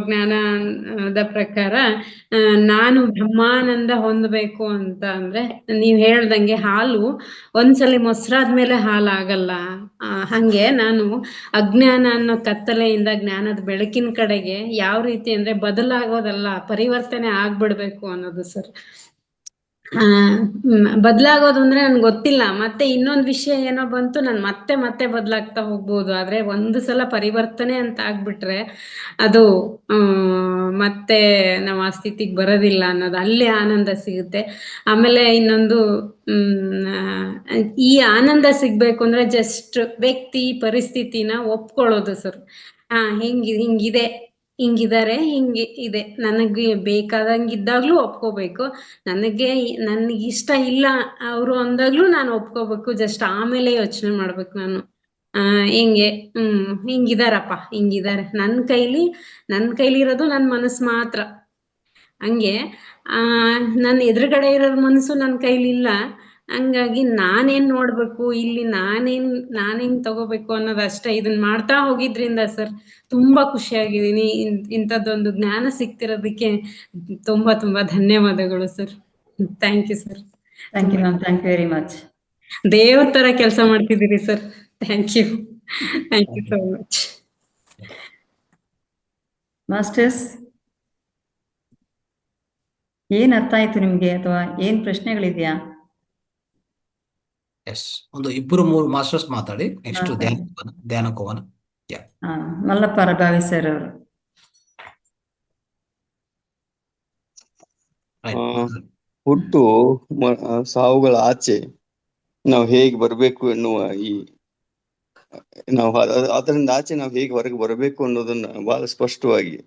ಜ್ಞಾನದ ಪ್ರಕಾರ ನಾನು ಬ್ರಹ್ಮಾನಂದ ಹೊಂದಬೇಕು ಅಂತ ಅಂದ್ರೆ, ನೀವ್ ಹೇಳ್ದಂಗೆ ಹಾಲು ಒಂದ್ಸಲಿ ಮೊಸರಾದ್ಮೇಲೆ ಹಾಲಾಗಲ್ಲ. ಹಂಗೆ ನಾನು ಅಜ್ಞಾನ ಅನ್ನೋ ಕತ್ತಲೆಯಿಂದ ಜ್ಞಾನದ ಬೆಳಕಿನ ಕಡೆಗೆ ಯಾವ ರೀತಿ ಅಂದ್ರೆ ಬದಲಾಗೋದಲ್ಲ, ಪರಿವರ್ತನೆ ಆಗ್ಬಿಡ್ಬೇಕು ಅನ್ನೋದು ಸರ್. ಬದಲಾಗೋದು ಅಂದ್ರೆ ನನ್ಗೆ ಗೊತ್ತಿಲ್ಲ. ಮತ್ತೆ ಇನ್ನೊಂದು ವಿಷಯ ಏನೋ ಬಂತು, ನಾನು ಮತ್ತೆ ಬದಲಾಗ್ತಾ ಹೋಗ್ಬೋದು. ಆದ್ರೆ ಒಂದು ಸಲ ಪರಿವರ್ತನೆ ಅಂತ ಆಗ್ಬಿಟ್ರೆ ಅದು ಮತ್ತೆ ನಾವು ಆ ಸ್ಥಿತಿಗೆ ಬರೋದಿಲ್ಲ ಅನ್ನೋದು, ಅಲ್ಲೇ ಆನಂದ ಸಿಗುತ್ತೆ. ಆಮೇಲೆ ಇನ್ನೊಂದು, ಈ ಆನಂದ ಸಿಗ್ಬೇಕು ಅಂದ್ರೆ ಜಸ್ಟ್ ವ್ಯಕ್ತಿ ಪರಿಸ್ಥಿತಿನ ಒಪ್ಕೊಳ್ಳೋದು ಸರ್. ಹಿಂಗಿದ್ದಾರೆ, ಹಿಂಗೆ ಇದೆ, ನನಗೆ ಬೇಕಾದಂಗಿದ್ದಾಗ್ಲೂ ಒಪ್ಕೋಬೇಕು, ನನಗೆ ಇಷ್ಟ ಇಲ್ಲ ಅವರು ಅಂದಾಗ್ಲೂ ನಾನು ಒಪ್ಕೋಬೇಕು. ಜಸ್ಟ್ ಆಮೇಲೆ ಯೋಚನೆ ಮಾಡ್ಬೇಕು ನಾನು. ಹಿಂಗಿದಾರಪ್ಪ, ಹಿಂಗಿದ್ದಾರೆ, ನನ್ನ ಕೈಲಿ ಇರೋದು ನನ್ನ ಮನಸ್ಸು ಮಾತ್ರ. ಹಂಗೆ ನನ್ನ ಎದುರುಗಡೆ ಇರೋರ್ ಮನಸ್ಸು ನನ್ನ ಕೈಲಿಲ್ಲ, ಹಂಗಾಗಿ ನಾನೇನ್ ನೋಡ್ಬೇಕು ಇಲ್ಲಿ ನಾನೇನ್ ತಗೋಬೇಕು ಅನ್ನೋದಷ್ಟೇ. ಇದನ್ನ ಮಾಡ್ತಾ ಹೋಗಿದ್ರಿಂದ ಸರ್ ತುಂಬಾ ಖುಷಿಯಾಗಿದ್ದೀನಿ. ಇಂಥದ್ದೊಂದು ಜ್ಞಾನ ಸಿಗ್ತಿರೋದಕ್ಕೆ ತುಂಬಾ ತುಂಬಾ ಧನ್ಯವಾದಗಳು sir. Thank you sir. Thank you ma'am, thank you very much. ದೇವ್ರ ತರ ಕೆಲಸ ಮಾಡ್ತಿದ್ದೀರಿ sir. Thank you so much. Masters, ಏನ್ ಅರ್ಥ ಆಯ್ತು ನಿಮ್ಗೆ, ಅಥವಾ ಏನ್ ಪ್ರಶ್ನೆಗಳಿದೆಯಾ? ಎಸ್, ಒಂದು ಇಬ್ಬರು ಮೂರು ಮಾಸ್ಟರ್ಸ್ ಮಾತಾಡಿ, ನೆಕ್ಸ್ಟ್ ಮಾತಾಡಿ. ಧ್ಯಾನಕ್ಕೆ ಹೋಗೋಣ. ಹಾ, ಮಲ್ಲಪ್ಪ ರಗಾವಿ ಸರ್ ಅವರು. ಹುಟ್ಟು ಸಾವುಗಳ ಆಚೆ ನಾವು ಹೇಗೆ ಬರಬೇಕು ಎನ್ನುವ ನಾವು ಅದರಿಂದ ಆಚೆ ನಾವು ಹೇಗೆ ಹೊರಗೆ ಬರಬೇಕು ಅನ್ನೋದನ್ನ ಬಹಳ ಸ್ಪಷ್ಟವಾಗಿ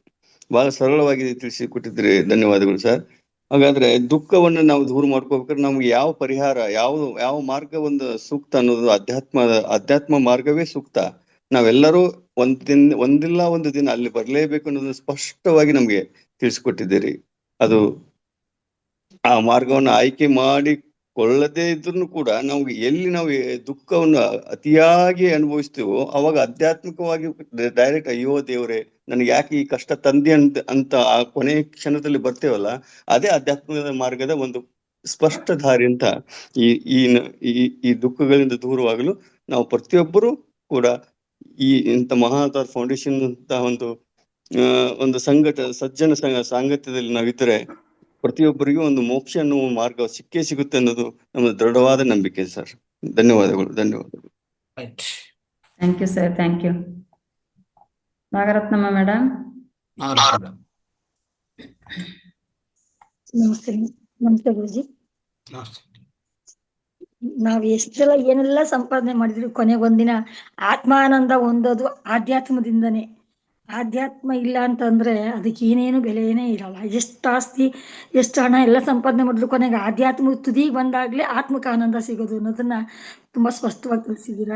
ಬಹಳ ಸರಳವಾಗಿ ತಿಳಿಸಿಕೊಟ್ಟಿದ್ರೆ ಧನ್ಯವಾದಗಳು ಸರ್. ಹಾಗಾದ್ರೆ ದುಃಖವನ್ನು ನಾವು ದೂರ ಮಾಡ್ಕೋಬೇಕಾದ್ರೆ ನಮ್ಗೆ ಯಾವ ಪರಿಹಾರ, ಯಾವ ಮಾರ್ಗ ಒಂದು ಸೂಕ್ತ ಅನ್ನೋದು ಅಧ್ಯಾತ್ಮ ಮಾರ್ಗವೇ ಸೂಕ್ತ. ನಾವೆಲ್ಲರೂ ಒಂದಿಲ್ಲ ಒಂದು ದಿನ ಅಲ್ಲಿ ಬರ್ಲೇಬೇಕು ಅನ್ನೋದನ್ನ ಸ್ಪಷ್ಟವಾಗಿ ನಮ್ಗೆ ತಿಳಿಸ್ಕೊಟ್ಟಿದ್ದೀರಿ. ಅದು ಆ ಮಾರ್ಗವನ್ನು ಆಯ್ಕೆ ಮಾಡಿಕೊಳ್ಳದೇ ಇದ್ರೂ ಕೂಡ ನಮ್ಗೆ ಎಲ್ಲಿ ನಾವು ದುಃಖವನ್ನು ಅತಿಯಾಗಿ ಅನುಭವಿಸ್ತೀವೋ ಅವಾಗ ಆಧ್ಯಾತ್ಮಿಕವಾಗಿ ಡೈರೆಕ್ಟ್ ಅಯ್ಯೋ ದೇವ್ರೆ ನನಗೆ ಯಾಕೆ ಈ ಕಷ್ಟ ತಂದೆ ಅಂತ ಆ ಕೊನೆ ಕ್ಷಣದಲ್ಲಿ ಬರ್ತೇವಲ್ಲ, ಅದೇ ಆಧ್ಯಾತ್ಮಿಕದ ಮಾರ್ಗದ ಒಂದು ಸ್ಪಷ್ಟ ದಾರಿ ಅಂತ. ಈ ದುಃಖಗಳಿಂದ ದೂರವಾಗಲು ನಾವು ಪ್ರತಿಯೊಬ್ಬರು ಕೂಡ ಇಂಥ ಮಹಾತಾರ್ ಫೌಂಡೇಶನ್ ಅಂತ ಒಂದು ಸಜ್ಜನ ಸಾಂಗತ್ಯದಲ್ಲಿ ನಾವಿದ್ರೆ ಪ್ರತಿಯೊಬ್ಬರಿಗೂ ಒಂದು ಮೋಕ್ಷ ಅನ್ನುವ ಮಾರ್ಗ ಸಿಗುತ್ತೆ ಅನ್ನೋದು ನಮ್ಮ ದೃಢವಾದ ನಂಬಿಕೆ ಸರ್. ಧನ್ಯವಾದಗಳು. Thank you sir, thank you. Nagarathnamma madam. ನಮಸ್ತೆ ಗುರುಜಿ. ನಾವ್ ಎಷ್ಟೆಲ್ಲ ಏನೆಲ್ಲ ಸಂಪಾದನೆ ಮಾಡಿದ್ರು ಕೊನೆಗೊಂದಿನ ಆತ್ಮಾನಂದ ಹೊಂದೋದು ಆಧ್ಯಾತ್ಮದಿಂದನೇ. ಆಧ್ಯಾತ್ಮ ಇಲ್ಲ ಅಂತಂದ್ರೆ ಅದಕ್ಕೆ ಏನೇನು ಬೆಲೆನೇ ಇರಲ್ಲ. ಎಷ್ಟು ಆಸ್ತಿ ಎಷ್ಟು ಹಣ ಎಲ್ಲ ಸಂಪಾದನೆ ಮಾಡಿದ್ರು ಕೊನೆಗೆ ಆಧ್ಯಾತ್ಮ ತುದಿಗೆ ಬಂದಾಗ್ಲೇ ಆತ್ಮಕ ಆನಂದ ಸಿಗೋದು ಅನ್ನೋದನ್ನ ತುಂಬಾ ಸ್ಪಷ್ಟವಾಗಿ ತಿಳಿಸಿದ್ದೀರ.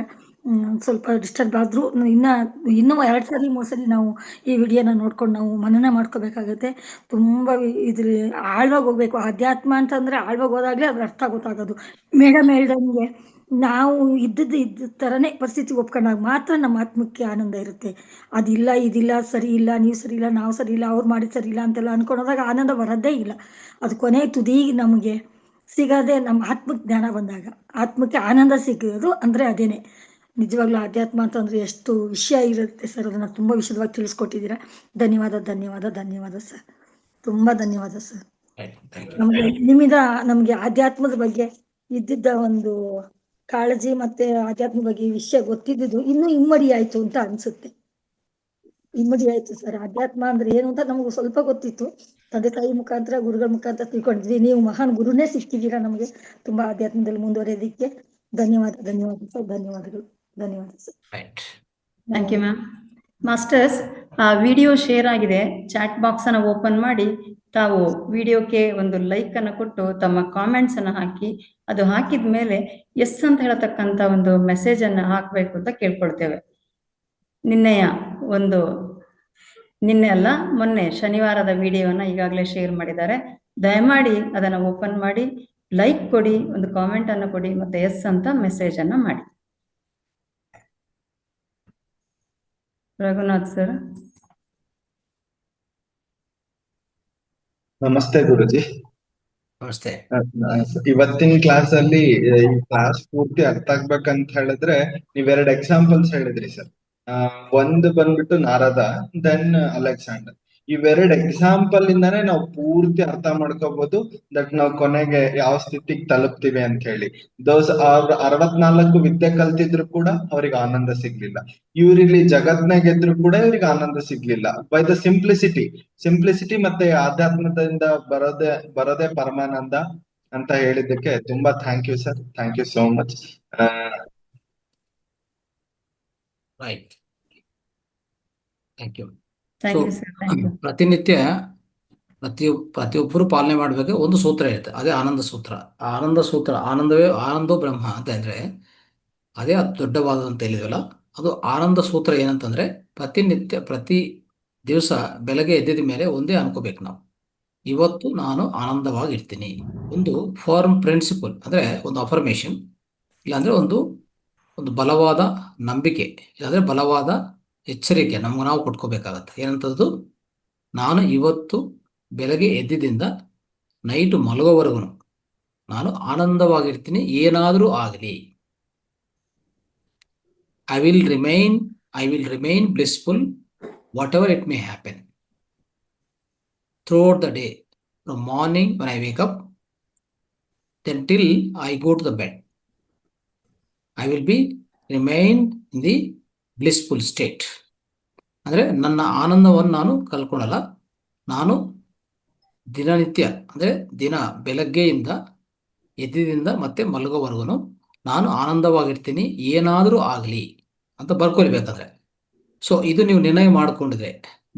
ಸ್ವಲ್ಪ ಡಿಸ್ಟರ್ಬ್ ಆದ್ರೂ ಇನ್ನೂ 2 ಸರಿ 3 ಸರಿ ನಾವು ಈ ವಿಡಿಯೋನ ನೋಡ್ಕೊಂಡು ನಾವು ಮನನ ಮಾಡ್ಕೋಬೇಕಾಗತ್ತೆ. ತುಂಬಾ ಇದ್ರ ಆಳ್ವಾಗಿ ಹೋಗ್ಬೇಕು. ಅಧ್ಯಾತ್ಮ ಅಂತಂದ್ರೆ ಆಳ್ವಾಗಿ ಹೋದಾಗ್ಲೇ ಅದ್ರ ಅರ್ಥ ಗೊತ್ತಾಗೋದು. ಮೇಡಮ್ ಹೇಳ್ದಂಗೆ ನಾವು ಇದ್ದ ತರನೇ ಪರಿಸ್ಥಿತಿ ಒಪ್ಕೊಂಡಾಗ ಮಾತ್ರ ನಮ್ಮ ಆತ್ಮಕ್ಕೆ ಆನಂದ ಇರುತ್ತೆ. ಅದಿಲ್ಲ ಇದಿಲ್ಲ ಸರಿ ಇಲ್ಲ, ನೀವು ಸರಿ ಇಲ್ಲ, ನಾವು ಸರಿ ಇಲ್ಲ, ಅವ್ರು ಮಾಡಿದ್ ಸರಿ ಇಲ್ಲ ಅಂತೆಲ್ಲ ಅನ್ಕೊಂಡೋದಾಗ ಆನಂದ ಬರೋದೇ ಇಲ್ಲ. ಅದು ಕೊನೆ ತುದಿಗೆ ನಮಗೆ ಸಿಗದೆ ನಮ್ಮ ಆತ್ಮಕ್ಕೆ ಜ್ಞಾನ ಬಂದಾಗ ಆತ್ಮಕ್ಕೆ ಆನಂದ ಸಿಗೋದು ಅಂದ್ರೆ ಅದೇನೆ ನಿಜವಾಗ್ಲೂ ಅಧ್ಯಾತ್ಮ ಅಂತಂದ್ರೆ ಎಷ್ಟು ವಿಷಯ ಇರುತ್ತೆ ಸರ್. ಅದನ್ನ ತುಂಬಾ ವಿಷದವಾಗಿ ತಿಳಿಸ್ಕೊಟ್ಟಿದ್ದೀರಾ. ಧನ್ಯವಾದ ಸರ್. ತುಂಬಾ ಧನ್ಯವಾದ ಸರ್. ನಿಮ್ಮಿಂದ ನಮ್ಗೆ ಆಧ್ಯಾತ್ಮದ ಬಗ್ಗೆ ಇದ್ದಿದ್ದ ಒಂದು ಕಾಳಜಿ ಮತ್ತೆ ಆಧ್ಯಾತ್ಮ ಬಗ್ಗೆ ವಿಷಯ ಗೊತ್ತಿದ್ದು ಇನ್ನೂ ಇಮ್ಮಡಿ ಆಯ್ತು ಅಂತ ಅನ್ಸುತ್ತೆ. ಇಮ್ಮಡಿ ಆಯ್ತು ಸರ್. ಅಧ್ಯಾತ್ಮ ಅಂದ್ರೆ ಏನು ಅಂತ ನಮಗೂ ಸ್ವಲ್ಪ ಗೊತ್ತಿತ್ತು, ತಂದೆ ತಾಯಿ ಮುಖಾಂತರ ಗುರುಗಳ ಮುಖಾಂತರ ತಿಳ್ಕೊಂಡಿದ್ವಿ. ನೀವು ಮಹಾನ್ ಗುರುನೇ ಸಿಕ್ಕಿದ್ದೀರಾ ನಮ್ಗೆ ತುಂಬಾ ಆಧ್ಯಾತ್ಮದಲ್ಲಿ ಮುಂದುವರೆಯೋದಿಕ್ಕೆ. ಧನ್ಯವಾದ ಸರ್. ಧನ್ಯವಾದ sir. Thank you ma'am. Masters, video share ಆಗಿದೆ. ಚಾಟ್ ಬಾಕ್ಸ್ ಅನ್ನು ಓಪನ್ ಮಾಡಿ ತಾವು ವಿಡಿಯೋಕ್ಕೆ ಒಂದು ಲೈಕ್ ಅನ್ನು ಕೊಟ್ಟು ತಮ್ಮ ಕಾಮೆಂಟ್ಸ್ ಅನ್ನು ಹಾಕಿ, ಅದು ಹಾಕಿದ ಮೇಲೆ ಎಸ್ ಅಂತ ಹೇಳತಕ್ಕಂತ ಒಂದು ಮೆಸೇಜ್ ಅನ್ನ ಹಾಕ್ಬೇಕು ಅಂತ ಕೇಳ್ಕೊಳ್ತೇವೆ. ನಿನ್ನೆ ಅಲ್ಲ ಮೊನ್ನೆ ಶನಿವಾರದ ವಿಡಿಯೋನ ಈಗಾಗಲೇ ಶೇರ್ ಮಾಡಿದ್ದಾರೆ. ದಯಮಾಡಿ ಅದನ್ನ ಓಪನ್ ಮಾಡಿ ಲೈಕ್ ಕೊಡಿ, ಒಂದು ಕಾಮೆಂಟ್ ಅನ್ನು ಕೊಡಿ, ಮತ್ತೆ ಎಸ್ ಅಂತ ಮೆಸೇಜ್ ಅನ್ನ ಮಾಡಿ. ರಘುನಾಥ್ ಸರ್. ನಮಸ್ತೆ ಗುರುಜಿ. ನಮಸ್ತೆ. ಇವತ್ತಿನ ಕ್ಲಾಸ್ ಅಲ್ಲಿ ಈ ಕ್ಲಾಸ್ ಪೂರ್ತಿ ಅರ್ಥ ಆಗ್ಬೇಕಂತ ಹೇಳಿದ್ರೆ ನೀವ್ 2 ಎಕ್ಸಾಂಪಲ್ಸ್ ಹೇಳಿದ್ರಿ ಸರ್. ಒಂದು ಬಂದ್ಬಿಟ್ಟು ನಾರದ, ದೆನ್ ಅಲೆಕ್ಸಾಂಡರ್. ಇವೆರಡು ಎಕ್ಸಾಂಪಲ್ ಇಂದಾನೆ ನಾವು ಪೂರ್ತಿ ಅರ್ಥ ಮಾಡ್ಕೋಬಹುದು ದಟ್ ನಾವು ಕೊನೆಗೆ ಯಾವ ಸ್ಥಿತಿಗೆ ತಲುಪ್ತೀವಿ ಅಂತ ಹೇಳಿ. ಅವ್ರ 64 ವಿದ್ಯೆ ಕಲ್ತಿದ್ರು ಕೂಡ ಅವ್ರಿಗೆ ಆನಂದ ಸಿಗ್ಲಿಲ್ಲ. ಇವ್ರಿಲ್ಲಿ ಜಗತ್ನಾಗಿದ್ರು ಕೂಡ ಇವ್ರಿಗೆ ಆನಂದ ಸಿಗ್ಲಿಲ್ಲ. ಬೈ ದ ಸಿಂಪ್ಲಿಸಿಟಿ ಮತ್ತೆ ಆಧ್ಯಾತ್ಮದಿಂದ ಬರೋದೇ ಪರಮಾನಂದ ಅಂತ ಹೇಳಿದ್ದಕ್ಕೆ ತುಂಬಾ thank you sir. Thank you so much. Right, thank you. ಪ್ರತಿಯೊಬ್ಬರು ಪಾಲನೆ ಮಾಡ್ಬೇಕು ಒಂದು ಸೂತ್ರ ಇರುತ್ತೆ, ಅದೇ ಆನಂದ ಸೂತ್ರ. ಆನಂದೋ ಬ್ರಹ್ಮ ಅಂತ ಅಂದ್ರೆ ಅದೇ ದೊಡ್ಡವಾದ ಅಂತ ಹೇಳಿದ್ವಲ್ಲ, ಅದು ಆನಂದ ಸೂತ್ರ. ಏನಂತಂದ್ರೆ ಪ್ರತಿ ದಿವಸ ಬೆಳಗ್ಗೆ ಎದ್ದಿದ ಮೇಲೆ ಒಂದೇ ಅನ್ಕೋಬೇಕು ನಾವು, ಇವತ್ತು ನಾನು ಆನಂದವಾಗಿರ್ತೀನಿ. ಒಂದು ಫಾರ್ಮ್ ಪ್ರಿನ್ಸಿಪಲ್ ಅಂದ್ರೆ ಒಂದು ಅಫರ್ಮೇಷನ್, ಇಲ್ಲಾಂದ್ರೆ ಒಂದು ಬಲವಾದ ನಂಬಿಕೆ, ಇಲ್ಲಾಂದ್ರೆ ಬಲವಾದ ಎಚ್ಚರಿಕೆ ನಮ್ಗೆ ನಾವು ಕೊಟ್ಕೋಬೇಕಾಗತ್ತೆ. ಏನಂತದ್ದು? ನಾನು ಇವತ್ತು ಬೆಳಗ್ಗೆ ಎದ್ದಿದ್ದರಿಂದ ನೈಟ್ ಮಲಗೋವರೆಗೂ ನಾನು ಆನಂದವಾಗಿರ್ತೀನಿ, ಏನಾದರೂ ಆಗಲಿ. I will remain blissful what ever it may happen throughout the day, from morning when I wake up then till I go to the bed. I will be remain in the blissful state. ಅಂದರೆ ನನ್ನ ಆನಂದವನ್ನು ನಾನು ಕಳ್ಕೊಳ್ಳಲ್ಲ. ನಾನು ದಿನನಿತ್ಯ ಅಂದರೆ ದಿನ ಬೆಳಗ್ಗೆಯಿಂದ ಎದ್ದಿದಿಂದ ಮತ್ತೆ ಮಲಗೋವರೆಗೂ ನಾನು ಆನಂದವಾಗಿರ್ತೀನಿ, ಏನಾದರೂ ಆಗಲಿ ಅಂತ ಬರ್ಕೊಳ್ಬೇಕಾದ್ರೆ. ಸೊ ಇದು ನೀವು ನಿರ್ಣಯ ಮಾಡಿಕೊಂಡಿದ್ರೆ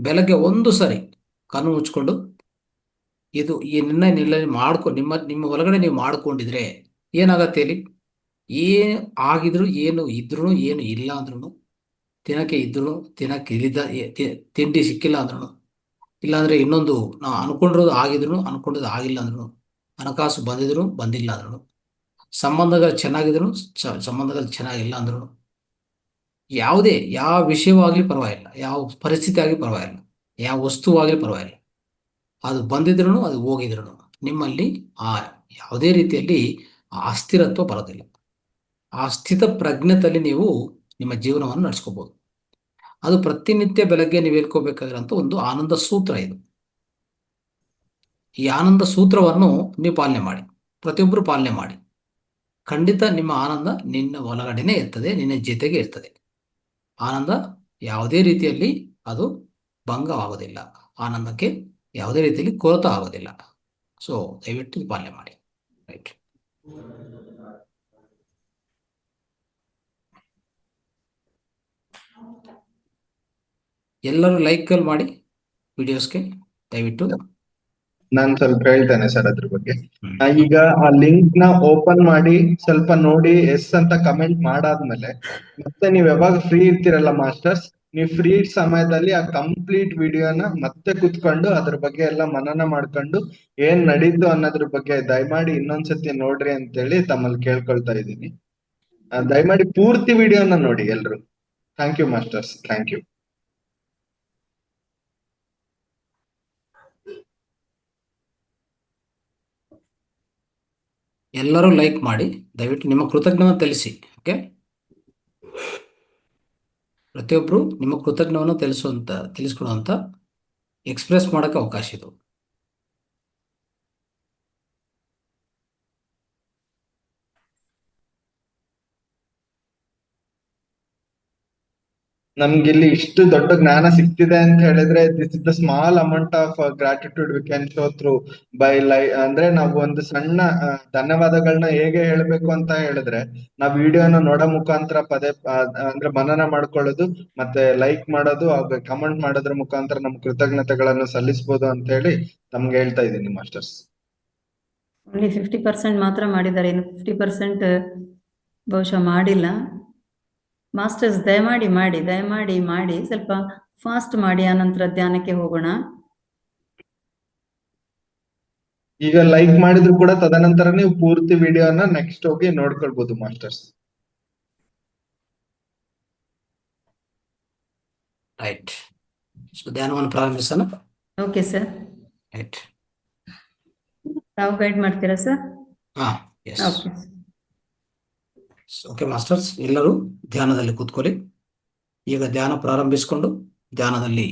ಬೆಳಗ್ಗೆ ಒಂದು ಸರಿ ಕಣ್ಣು ಮುಚ್ಕೊಂಡು ಈ ನಿರ್ಣಯ ನಿಮ್ಮ ಒಳಗಡೆ ನೀವು ಮಾಡ್ಕೊಂಡಿದ್ರೆ ಏನಾಗತ್ತೆ ಹೇಳಿ? ಏನು ಆಗಿದ್ರು, ಏನು ಇದ್ರು, ಏನು ಇಲ್ಲ ಅಂದ್ರೂ, ತಿನ್ನಕ್ಕೆ ಇದ್ರು, ತಿನ್ನಕ್ಕೆ ತಿಂಡಿ ಸಿಕ್ಕಿಲ್ಲ ಅಂದ್ರೂ, ಇಲ್ಲಾಂದ್ರೆ ಇನ್ನೊಂದು ನಾವು ಅನ್ಕೊಂಡಿರೋದು ಆಗಿದ್ರು, ಅನ್ಕೊಂಡಿರೋದು ಆಗಿಲ್ಲ ಅಂದ್ರೂ, ಹಣಕಾಸು ಬಂದಿದ್ರು ಬಂದಿಲ್ಲ ಅಂದ್ರೂ, ಸಂಬಂಧಗಳು ಚೆನ್ನಾಗಿದ್ರು ಸಂಬಂಧಗಳು ಚೆನ್ನಾಗಿಲ್ಲ ಅಂದ್ರೂ, ಯಾವ ವಿಷಯವಾಗ್ಲಿ ಪರವಾಗಿಲ್ಲ, ಯಾವ ಪರಿಸ್ಥಿತಿ ಆಗಲಿ ಪರವಾಗಿಲ್ಲ, ಯಾವ ವಸ್ತುವಾಗಲಿ ಪರವಾಗಿಲ್ಲ, ಅದು ಬಂದಿದ್ರು ಅದು ಹೋಗಿದ್ರು ನಿಮ್ಮಲ್ಲಿ ಯಾವುದೇ ರೀತಿಯಲ್ಲಿ ಅಸ್ಥಿರತ್ವ ಬರೋದಿಲ್ಲ. ಆ ಸ್ಥಿತ ಪ್ರಜ್ಞೆಯಲ್ಲಿ ನೀವು ನಿಮ್ಮ ಜೀವನವನ್ನು ನಡೆಸ್ಕೋಬಹುದು. ಅದು ಪ್ರತಿನಿತ್ಯ ಬೆಳಗ್ಗೆ ನೀವು ಹೇಳ್ಕೋಬೇಕಾಗಿರೋಂಥ ಒಂದು ಆನಂದ ಸೂತ್ರ ಇದು. ಈ ಆನಂದ ಸೂತ್ರವನ್ನು ನೀವು ಪಾಲನೆ ಮಾಡಿ, ಪ್ರತಿಯೊಬ್ಬರು ಪಾಲನೆ ಮಾಡಿ. ಖಂಡಿತ ನಿಮ್ಮ ಆನಂದ ನಿನ್ನ ಒಳಗಡೆನೆ ಇರ್ತದೆ, ನಿನ್ನ ಜೊತೆಗೆ ಇರ್ತದೆ. ಆನಂದ ಯಾವುದೇ ರೀತಿಯಲ್ಲಿ ಅದು ಭಂಗ ಆಗೋದಿಲ್ಲ, ಆನಂದಕ್ಕೆ ಯಾವುದೇ ರೀತಿಯಲ್ಲಿ ಕೊರತೆ ಆಗೋದಿಲ್ಲ. ಸೊ ದಯವಿಟ್ಟು ಪಾಲನೆ ಮಾಡಿ. ರೈಟ್. ಎಲ್ಲರೂ ಲೈಕ್ ಮಾಡಿ ವಿಡಿಯೋಸ್ಗೆ ದಯವಿಟ್ಟು. ನಾನ್ ಸ್ವಲ್ಪ ಹೇಳ್ತೇನೆ ಸರ್ ಅದ್ರ ಬಗ್ಗೆ. ಈಗ ಆ ಲಿಂಕ್ ನ ಓಪನ್ ಮಾಡಿ ಸ್ವಲ್ಪ ನೋಡಿ ಎಸ್ ಅಂತ ಕಮೆಂಟ್ ಮಾಡಾದ್ಮೇಲೆ ಮತ್ತೆ ನೀವ್ ಯಾವಾಗ ಫ್ರೀ ಇರ್ತೀರಲ್ಲ ಮಾಸ್ಟರ್ಸ್, ನೀವು ಫ್ರೀ ಸಮಯದಲ್ಲಿ ಆ ಕಂಪ್ಲೀಟ್ ವಿಡಿಯೋನ ಮತ್ತೆ ಕುತ್ಕೊಂಡು ಅದ್ರ ಬಗ್ಗೆ ಎಲ್ಲ ಮನನ ಮಾಡ್ಕೊಂಡು ಏನ್ ನಡೀತು ಅನ್ನೋದ್ರ ಬಗ್ಗೆ ದಯಮಾಡಿ ಇನ್ನೊಂದ್ಸತಿ ನೋಡ್ರಿ ಅಂತೇಳಿ ತಮ್ಮಲ್ಲಿ ಕೇಳ್ಕೊಳ್ತಾ ಇದ್ದೀನಿ. ದಯಮಾಡಿ ಪೂರ್ತಿ ವಿಡಿಯೋನ ನೋಡಿ ಎಲ್ರು. Thank you masters, thank you. ಎಲ್ಲರೂ ಲೈಕ್ ಮಾಡಿ ದಯವಿಟ್ಟು ನಿಮ್ಮ ಕೃತಜ್ಞತೆ ತಿಳಿಸಿ. ಓಕೆ, ಪ್ರತಿಯೊಬ್ಬರು ನಿಮ್ಮ ಕೃತಜ್ಞವನ್ನು ತಿಳಿಸ್ಕೊಡುವಂತ ಎಕ್ಸ್ಪ್ರೆಸ್ ಮಾಡೋಕೆ ಅವಕಾಶ ಇದು. ನಮ್ಗಿಲ್ಲಿ ಇಷ್ಟು ದೊಡ್ಡ ಜ್ಞಾನ ಸಿಗ್ತಿದೆ ಅಂತ ಹೇಳಿದ್ರೆ this is the small amount of gratitude we can show through by ಅಂದ್ರೆ ನಾವು ಒಂದು ಸಣ್ಣ ಧನ್ಯವಾದಗಳನ್ನ ಹೇಗೆ ಹೇಳ್ಬೇಕು ಅಂತ ಹೇಳಿದ್ರೆ ನಾವು ವಿಡಿಯೋನ ನೋಡೋ ಮುಖಾಂತರ ಅಂದ್ರೆ ಮನನ ಮಾಡ್ಕೊಳ್ಳೋದು, ಮತ್ತೆ ಲೈಕ್ ಮಾಡೋದು, ಕಮೆಂಟ್ ಮಾಡೋದ್ರ ಮುಖಾಂತರ ನಮ್ಮ ಕೃತಜ್ಞತೆಗಳನ್ನು ಸಲ್ಲಿಸಬಹುದು ಅಂತ ಹೇಳಿ ತಮ್ಗೆ ಹೇಳ್ತಾ ಇದ್ದೀನಿ ಮಾಸ್ಟರ್ಸ್. ಓನ್ಲಿ 50% ಮಾತ್ರ ಮಾಡಿದ್ದಾರೆ, ಇನ್ನು 50% ಬಹುಶಃ ಮಾಡಿಲ್ಲ. ಮಾಸ್ಟರ್ಸ್ ದಯಮಾಡಿ ಮಾಡಿ ಸ್ವಲ್ಪ ಫಾಸ್ಟ್ ಮಾಡಿ, ಆನಂತರ ಧ್ಯಾನಕ್ಕೆ ಹೋಗೋಣ. ಈಗ ಲೈಕ್ ಮಾಡಿದ್ರು ಕೂಡ ತದನಂತರ ನೀವು ಪೂರ್ತಿ ವಿಡಿಯೋನ ನೆಕ್ಸ್ಟ್ ಹೋಗಿ ನೋಡ್ಕೊಳ್ಬಹುದು ಮಾಸ್ಟರ್ಸ್. ರೈಟ್. ಸೊ ಧ್ಯಾನವನ್ನು ಪ್ರಾರಂಭಿಸೋಣ. Okay sir. ರೈಟ್. ತಾವು ಗೈಡ್ ಮಾಡ್ತೀರಾ sir? Yes. Okay. Okay masters, ಎಲ್ಲರೂ ಧ್ಯಾನದಲ್ಲಿ ಕೂತ್ಕೊಳ್ಳಿ. ಈಗ ಧ್ಯಾನ ಪ್ರಾರಂಭಿಸಿಕೊಂಡು ಧ್ಯಾನದಲ್ಲಿ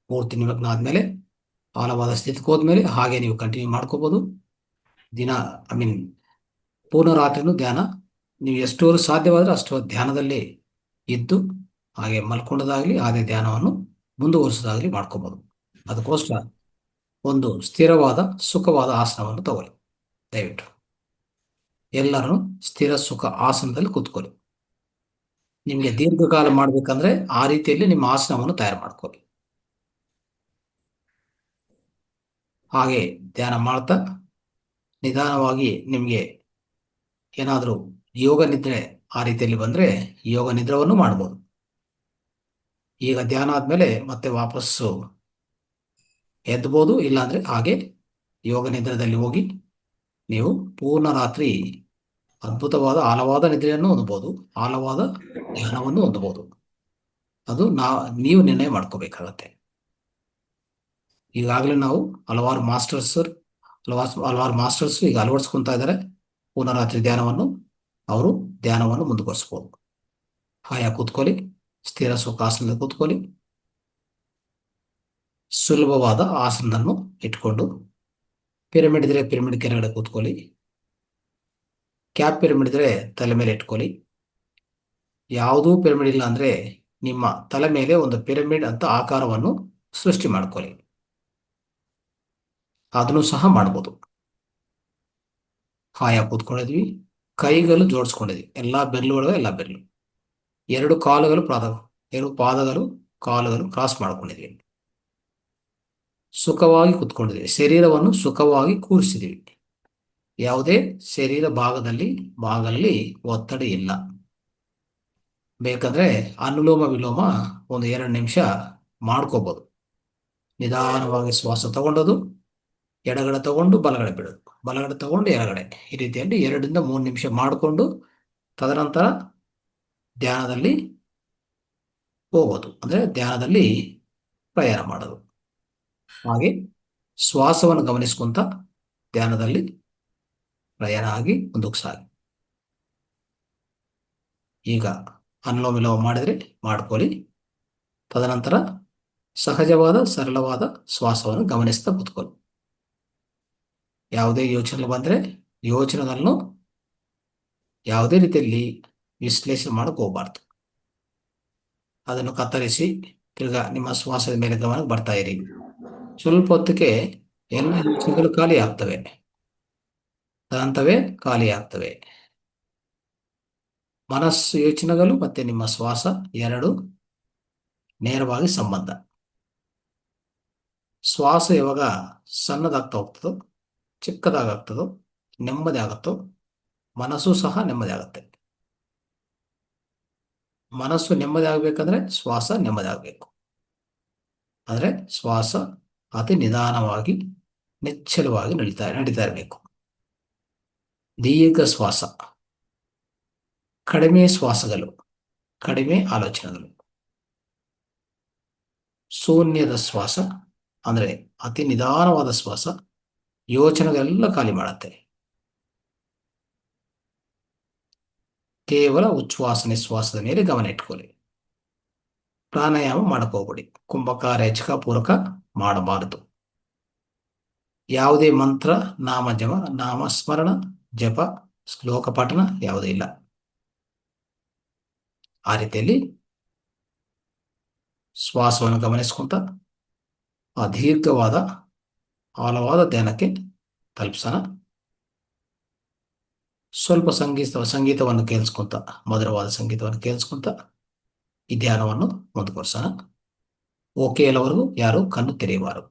ಪೂರ್ತಿ ನಿಮಗ್ನ ಆದ್ಮೇಲೆ ಆಳವಾದ ಸ್ಥಿತಿಗೆ ಹೋದ್ಮೇಲೆ ಹಾಗೆ ನೀವು ಕಂಟಿನ್ಯೂ ಮಾಡ್ಕೋಬಹುದು. ಪೂರ್ಣ ರಾತ್ರಿನೂ ಧ್ಯಾನ, ನೀವು ಎಷ್ಟೋರು ಸಾಧ್ಯವಾದ್ರೆ ಅಷ್ಟು ಧ್ಯಾನದಲ್ಲೇ ಇದ್ದು ಹಾಗೆ ಮಲ್ಕೊಂಡದಾಗ್ಲಿ ಅದೇ ಧ್ಯಾನವನ್ನು ಮುಂದುವರಿಸೋದಾಗ್ಲಿ ಮಾಡ್ಕೋಬಹುದು. ಅದಕ್ಕೋಸ್ಕರ ಒಂದು ಸ್ಥಿರವಾದ ಸುಖವಾದ ಆಸನವನ್ನು ತಗೊಳ್ಳಿ. ದಯವಿಟ್ಟು ಎಲ್ಲರೂ ಸ್ಥಿರ ಸುಖ ಆಸನದಲ್ಲಿ ಕೂತ್ಕೊಳ್ಳಿ. ನಿಮಗೆ ದೀರ್ಘಕಾಲ ಮಾಡ್ಬೇಕಂದ್ರೆ ಆ ರೀತಿಯಲ್ಲಿ ನಿಮ್ಮ ಆಸನವನ್ನು ತಯಾರು ಮಾಡ್ಕೊಳ್ಳಿ. ಹಾಗೆ ಧ್ಯಾನ ಮಾಡ್ತಾ ನಿಧಾನವಾಗಿ ನಿಮಗೆ ಏನಾದರೂ ಯೋಗ ನಿದ್ರೆ ಆ ರೀತಿಯಲ್ಲಿ ಬಂದ್ರೆ ಯೋಗ ನಿದ್ರವನ್ನು ಮಾಡ್ಬೋದು. ಈಗ ಧ್ಯಾನ ಆದ್ಮೇಲೆ ಮತ್ತೆ ವಾಪಸ್ಸು ಎದ್ಬೋದು, ಇಲ್ಲಾಂದ್ರೆ ಹಾಗೆ ಯೋಗ ನಿದ್ರದಲ್ಲಿ ಹೋಗಿ ನೀವು ಪೂರ್ಣ ರಾತ್ರಿ ಅದ್ಭುತವಾದ ಆಳವಾದ ನಿದ್ರೆಯನ್ನು ಹೊಂದಬಹುದು, ಆಳವಾದ ಧ್ಯಾನವನ್ನು ಹೊಂದಬಹುದು. ಅದು ನೀವು ನಿರ್ಣಯ ಮಾಡ್ಕೋಬೇಕಾಗತ್ತೆ. ಈಗಾಗಲೇ ನಾವು ಹಲವಾರು ಮಾಸ್ಟರ್ಸ್ ಈಗ ಅಳವಡಿಸ್ಕೊಂತಾ ಇದ್ದಾರೆ ಪೂರ್ಣರಾತ್ರಿ ಧ್ಯಾನವನ್ನು. ಅವರು ಧ್ಯಾನವನ್ನು ಮುಂದುವರಿಸ್ಬೋದು. ಹಾಯಾಗಿ ಕೂತ್ಕೊಳ್ಳಿ, ಸ್ಥಿರ ಸುಖಾಸನದಲ್ಲಿ ಕೂತ್ಕೊಳ್ಳಿ. ಸುಲಭವಾದ ಆಸನವನ್ನು ಇಟ್ಕೊಂಡು, ಪಿರಮಿಡ್ ಇದ್ರೆ ಪಿರಮಿಡ್ ಕೆಳಗಡೆ ಕೂತ್ಕೊಳ್ಳಿ, ಕ್ಯಾಪ್ ಪಿರಮಿಡ್ ಇದ್ರೆ ತಲೆ ಮೇಲೆ ಇಟ್ಕೊಳ್ಳಿ. ಯಾವುದೂ ಪಿರಮಿಡ್ ಇಲ್ಲ ಅಂದ್ರೆ ನಿಮ್ಮ ತಲೆ ಮೇಲೆ ಒಂದು ಪಿರಮಿಡ್ ಅಂತ ಆಕಾರವನ್ನು ಸೃಷ್ಟಿ ಮಾಡ್ಕೊಳ್ಳಿ. ಅದನ್ನು ಸಹ ಮಾಡ್ಬೋದು. ಹಾಯಾಗಿ ಕೂತ್ಕೊಂಡಿದ್ವಿ, ಕೈಗಳು ಜೋಡಿಸ್ಕೊಂಡಿದ್ವಿ, ಎಲ್ಲ ಬೆರಳು ಒಳಗೆ ಎಲ್ಲ ಬೆರಳು, ಎರಡು ಪಾದಗಳು ಕಾಲುಗಳು ಕ್ರಾಸ್ ಮಾಡ್ಕೊಂಡಿದ್ವಿ, ಸುಖವಾಗಿ ಕೂತ್ಕೊಂಡಿದ್ವಿ, ಶರೀರವನ್ನು ಸುಖವಾಗಿ ಕೂರಿಸಿದ್ವಿ. ಯಾವುದೇ ಶರೀರ ಭಾಗದಲ್ಲಿ ಒತ್ತಡ ಇಲ್ಲ. ಬೇಕಂದ್ರೆ ಅನುಲೋಮ ವಿಲೋಮ ಒಂದು 2 ನಿಮಿಷ ಮಾಡ್ಕೋಬಹುದು. ನಿಧಾನವಾಗಿ ಶ್ವಾಸ ತಗೊಂಡದು, ಎಡಗಡೆ ತಗೊಂಡು ಬಲಗಡೆ ಬಿಡೋದು, ಬಲಗಡೆ ತಗೊಂಡು ಎಡಗಡೆ, ಈ ರೀತಿಯಲ್ಲಿ 2 ರಿಂದ 3 ನಿಮಿಷ ಮಾಡಿಕೊಂಡು ತದನಂತರ ಧ್ಯಾನದಲ್ಲಿ ಹೋಗೋದು, ಅಂದ್ರೆ ಧ್ಯಾನದಲ್ಲಿ ಪ್ರಯಾಣ ಮಾಡೋದು. ಹಾಗೆ ಶ್ವಾಸವನ್ನು ಗಮನಿಸ್ಕೊಂತ ಧ್ಯಾನದಲ್ಲಿ ಪ್ರಯಾಣ ಆಗಿ ಮುಂದಕ್ಕೆ ಸಾಗಿ. ಈಗ ಅನುಲೋಮ ವಿಲೋಮ ಮಾಡಿದ್ರೆ ಮಾಡ್ಕೊಳ್ಳಿ. ತದನಂತರ ಸಹಜವಾದ ಸರಳವಾದ ಶ್ವಾಸವನ್ನು ಗಮನಿಸ್ತಾ ಕೂತ್ಕೊಳ್ಳಿ. ಯಾವುದೇ ಯೋಚನೆ ಬಂದರೆ ಯೋಚನೆಗಳನ್ನು ಯಾವುದೇ ರೀತಿಯಲ್ಲಿ ವಿಶ್ಲೇಷಣೆ ಮಾಡಕ್ಕೆ ಹೋಗಬಾರ್ದು. ಅದನ್ನು ಕತ್ತರಿಸಿ ತಿರ್ಗಾ ನಿಮ್ಮ ಶ್ವಾಸದ ಮೇಲೆ ಗಮನ ಬರ್ತಾ ಇರಿ. ಸ್ವಲ್ಪ ಹೊತ್ತಿಗೆ ಎಲ್ಲ ಯೋಚನೆಗಳು ಖಾಲಿ ಆಗ್ತವೆ, ಖಾಲಿ ಆಗ್ತವೆ. ಮನಸ್ಸು ಯೋಚನೆಗಳು ಮತ್ತೆ ನಿಮ್ಮ ಶ್ವಾಸ ಎರಡು ನೇರವಾಗಿ ಸಂಬಂಧ. ಶ್ವಾಸ ಯಾವಾಗ ಸಣ್ಣದಾಗ್ತಾ ಹೋಗ್ತದೋ, ಚಿಕ್ಕದಾಗ್ತದೋ, ನೆಮ್ಮದಿ ಆಗುತ್ತೋ, ಮನಸ್ಸು ಸಹ ನೆಮ್ಮದಿ ಆಗುತ್ತೆ. ಮನಸ್ಸು ನೆಮ್ಮದಿ ಆಗ್ಬೇಕಂದ್ರೆ ಶ್ವಾಸ ನೆಮ್ಮದಿ ಆಗಬೇಕು. ಆದರೆ ಶ್ವಾಸ ಅತಿ ನಿಧಾನವಾಗಿ ನಿಶ್ಚಲವಾಗಿ ನಡೀತಾ ಇರಬೇಕು. ದೀರ್ಘ ಶ್ವಾಸ, ಕಡಿಮೆ ಶ್ವಾಸಗಳು, ಕಡಿಮೆ ಆಲೋಚನೆಗಳು. ಶೂನ್ಯದ ಶ್ವಾಸ ಅಂದ್ರೆ ಅತಿ ನಿಧಾನವಾದ ಶ್ವಾಸ, ಯೋಚನೆಗಳೆಲ್ಲ ಖಾಲಿ ಮಾಡುತ್ತೆ. ಕೇವಲ ಉಚ್ಛ್ವಾಸ ನಿಶ್ವಾಸದ ಮೇಲೆ ಗಮನ ಇಟ್ಕೊಳ್ಳಿ. ಪ್ರಾಣಾಯಾಮ ಮಾಡ್ಕೋಬೇಡಿ, ಕುಂಭಕ ರೇಚಕ ಪೂರಕ ಮಾಡಬಾರದು. ಯಾವುದೇ ಮಂತ್ರ, ನಾಮಸ್ಮರಣ, ಜಪ, ಶ್ಲೋಕ ಪಠಣ ಯಾವುದೇ ಇಲ್ಲ. ಆ ರೀತಿಯಲ್ಲಿ ಶ್ವಾಸವನ್ನು ಗಮನಿಸ್ಕೊಂತ ಆ ದೀರ್ಘವಾದ ಆಳವಾದ ಧ್ಯಾನಕ್ಕೆ ತಲುಪಿಸೋಣ. ಸ್ವಲ್ಪ ಸಂಗೀತವನ್ನು ಕೇಳಿಸ್ಕೊಂತ, ಮಧುರವಾದ ಸಂಗೀತವನ್ನು ಕೇಳಿಸ್ಕೊಂತ ಈ ಧ್ಯಾನವನ್ನು ಮುಂದುವರಿಸೋಣ. ಓಕೆ ಎಲ್ಲವರೆಗೂ ಯಾರು ಕಣ್ಣು ತೆರೆಯಬಾರದು.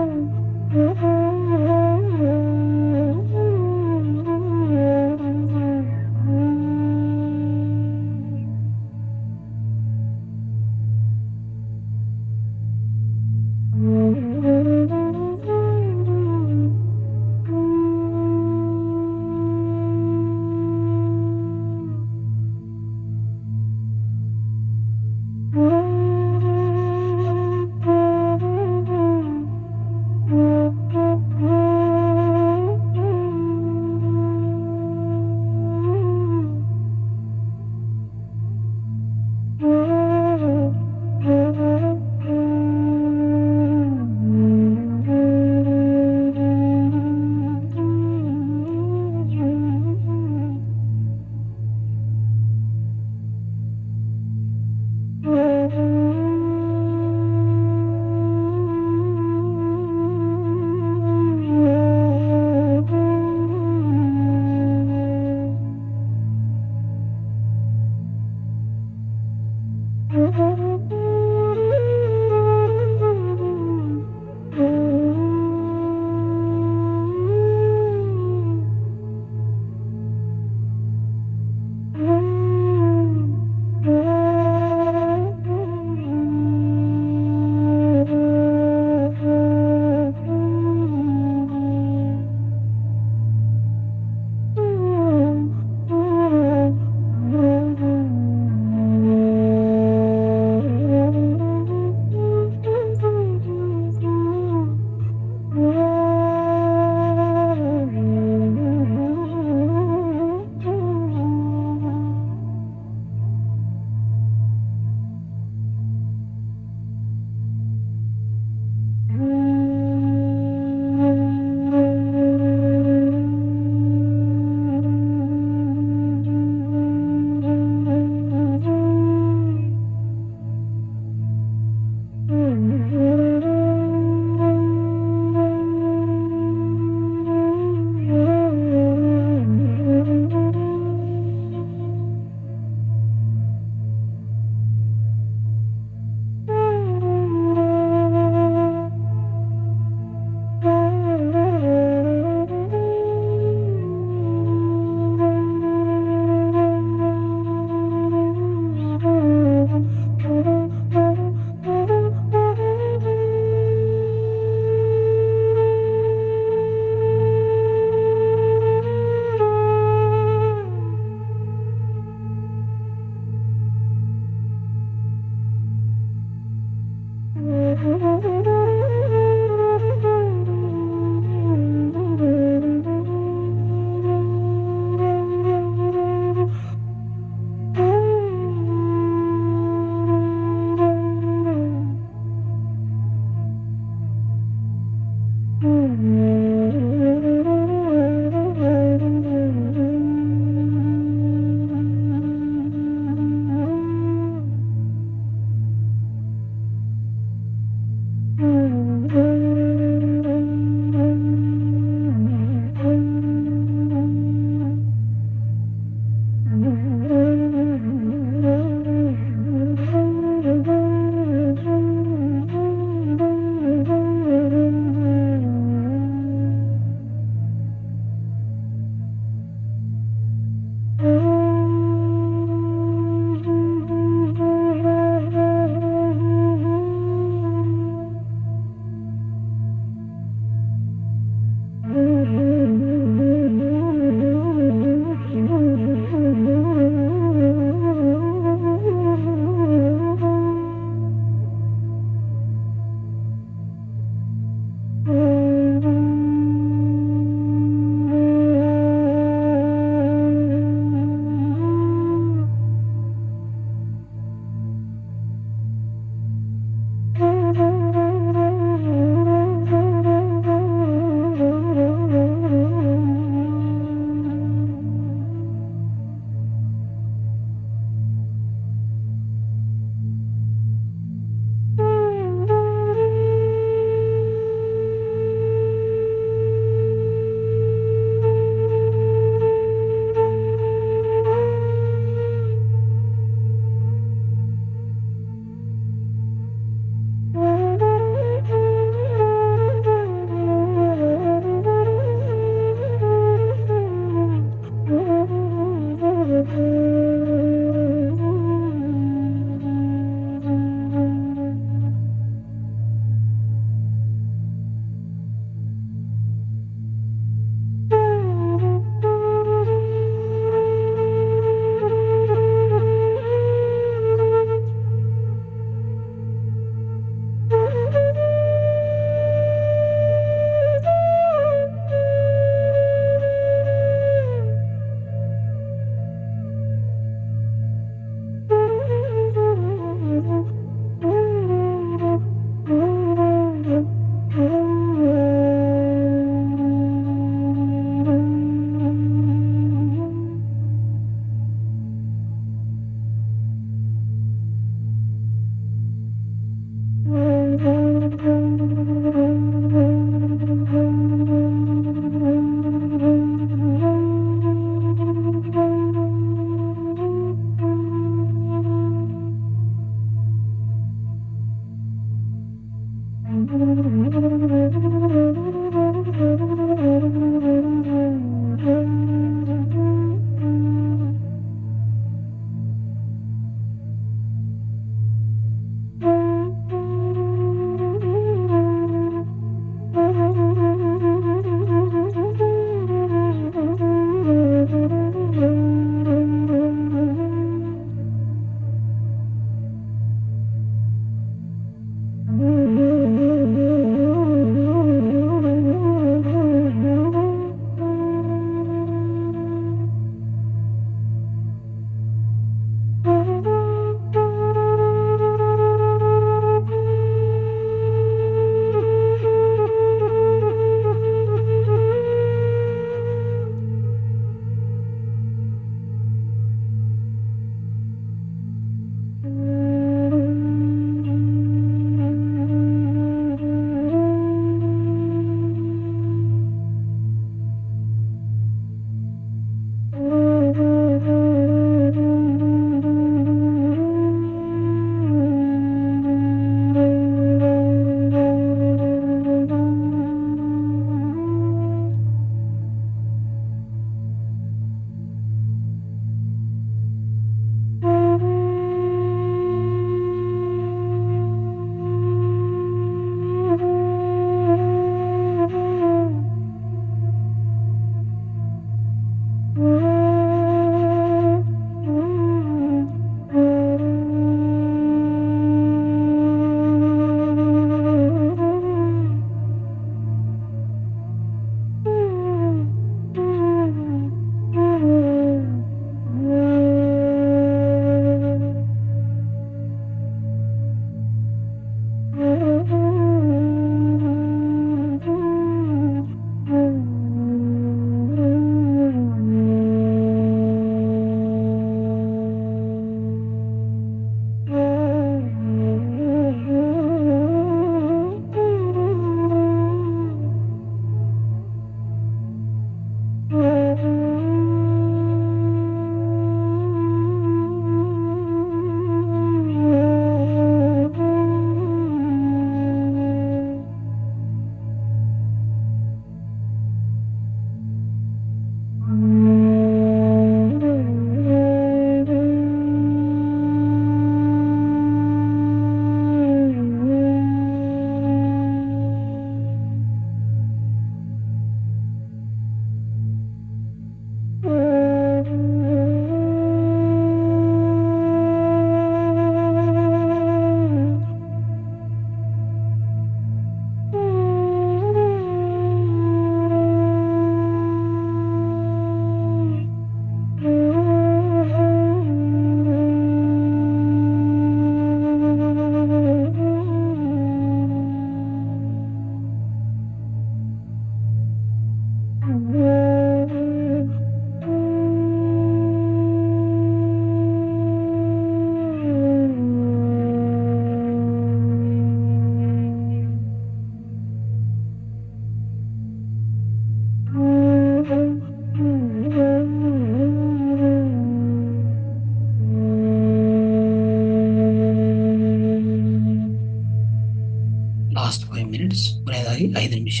ಕೊನೆಯದಾಗಿ 5 ನಿಮಿಷ.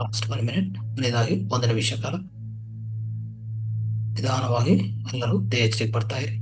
Last 1 minute. ಕೊನೆಯದಾಗಿ 1 ನಿಮಿಷ ಕಾಲ ನಿಧಾನವಾಗಿ ಎಲ್ಲರೂ ದೇಹ ಎಚ್ಚರಿಕೆ ಬರ್ತಾ ಇರಿ.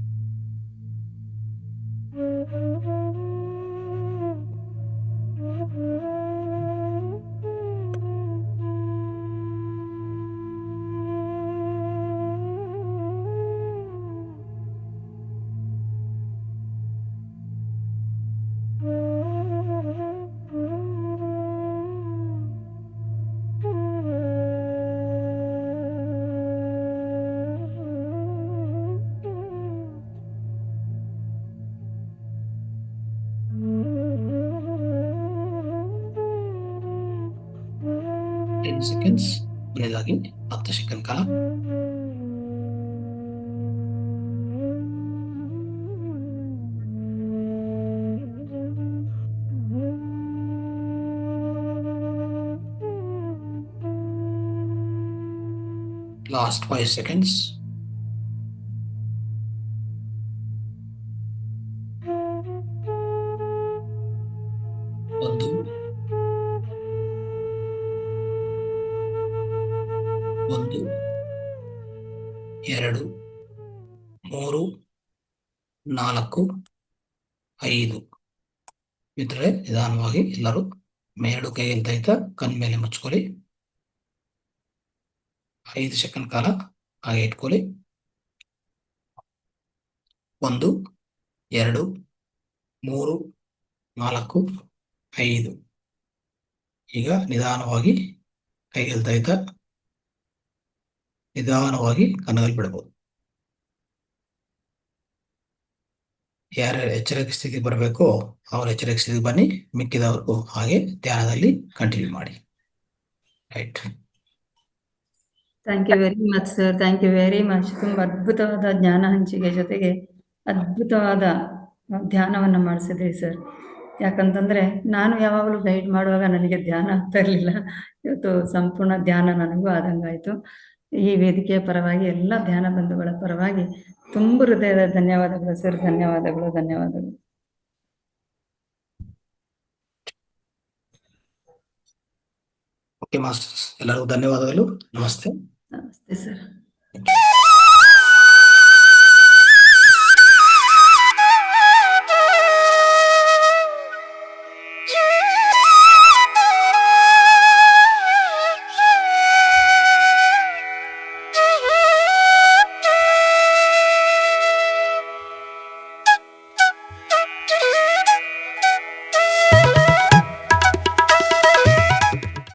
ಸೆಕೆಂಡ್ಸ್. ಕೊನೆಯದಾಗಿ 10 ಸೆಕೆಂಡ್ ಕಾಲ ಲಾಸ್ಟ್ 5 ಸೆಕೆಂಡ್ಸ್. ಒಂದು 1 2 3 4 5. ಮಿತ್ರರೇ, ನಿಧಾನವಾಗಿ ಎಲ್ಲರೂ ಎರಡು ಕೈಯಿಂದ ಕಣ್ಣ ಮೇಲೆ ಮುಚ್ಕೊಳ್ಳಿ. 5 ಸೆಕೆಂಡ್ ಕಾಲ ಹಾಗೆ ಇಟ್ಕೊಳ್ಳಿ. 1 2 3 4 5. ಈಗ ನಿಧಾನವಾಗಿ ಕೈಗೆಲ್ತಾ ನಿಧಾನವಾಗಿ ಕಣ್ಣಲ್ಲಿ ಬಿಡಬಹುದು. ಯಾರ್ಯಾರು ಎಚ್ಚರಿಕೆ ಸ್ಥಿತಿ ಬರಬೇಕೋ ಅವ್ರ ಎಚ್ಚರಿಕೆ ಸ್ಥಿತಿ ಬನ್ನಿ. ಮಿಕ್ಕಿದವರು ಹಾಗೆ ಧ್ಯಾನದಲ್ಲಿ ಕಂಟಿನ್ಯೂ ಮಾಡಿ. Right. Thank you very much sir. Thank you very much. ತುಂಬಾ ಅದ್ಭುತವಾದ ಜ್ಞಾನ ಹಂಚಿಕೆ ಜೊತೆಗೆ ಅದ್ಭುತವಾದ ಧ್ಯಾನವನ್ನು ಮಾಡಿಸಿದ್ರಿ ಸರ್. ಯಾಕಂತಂದ್ರೆ ನಾನು ಯಾವಾಗಲೂ ಗೈಡ್ ಮಾಡುವಾಗ ನನಗೆ ಧ್ಯಾನ ಆಗ್ತಾ ಇರಲಿಲ್ಲ. ಇವತ್ತು ಸಂಪೂರ್ಣ ಧ್ಯಾನ ನನಗೂ ಆದಂಗಾಯ್ತು. ಈ ವೇದಿಕೆಯ ಪರವಾಗಿ ಎಲ್ಲ ಧ್ಯಾನ ಬಂಧುಗಳ ಪರವಾಗಿ ತುಂಬ ಹೃದಯದ ಧನ್ಯವಾದಗಳು ಸರ್. ಧನ್ಯವಾದಗಳು. ಓಕೆ ಮಾಸ್ಟರ್ಸ್, ಎಲ್ಲರಿಗೂ ಧನ್ಯವಾದಗಳು. ನಮಸ್ತೆ ನಮಸ್ತೆ ಸರ್.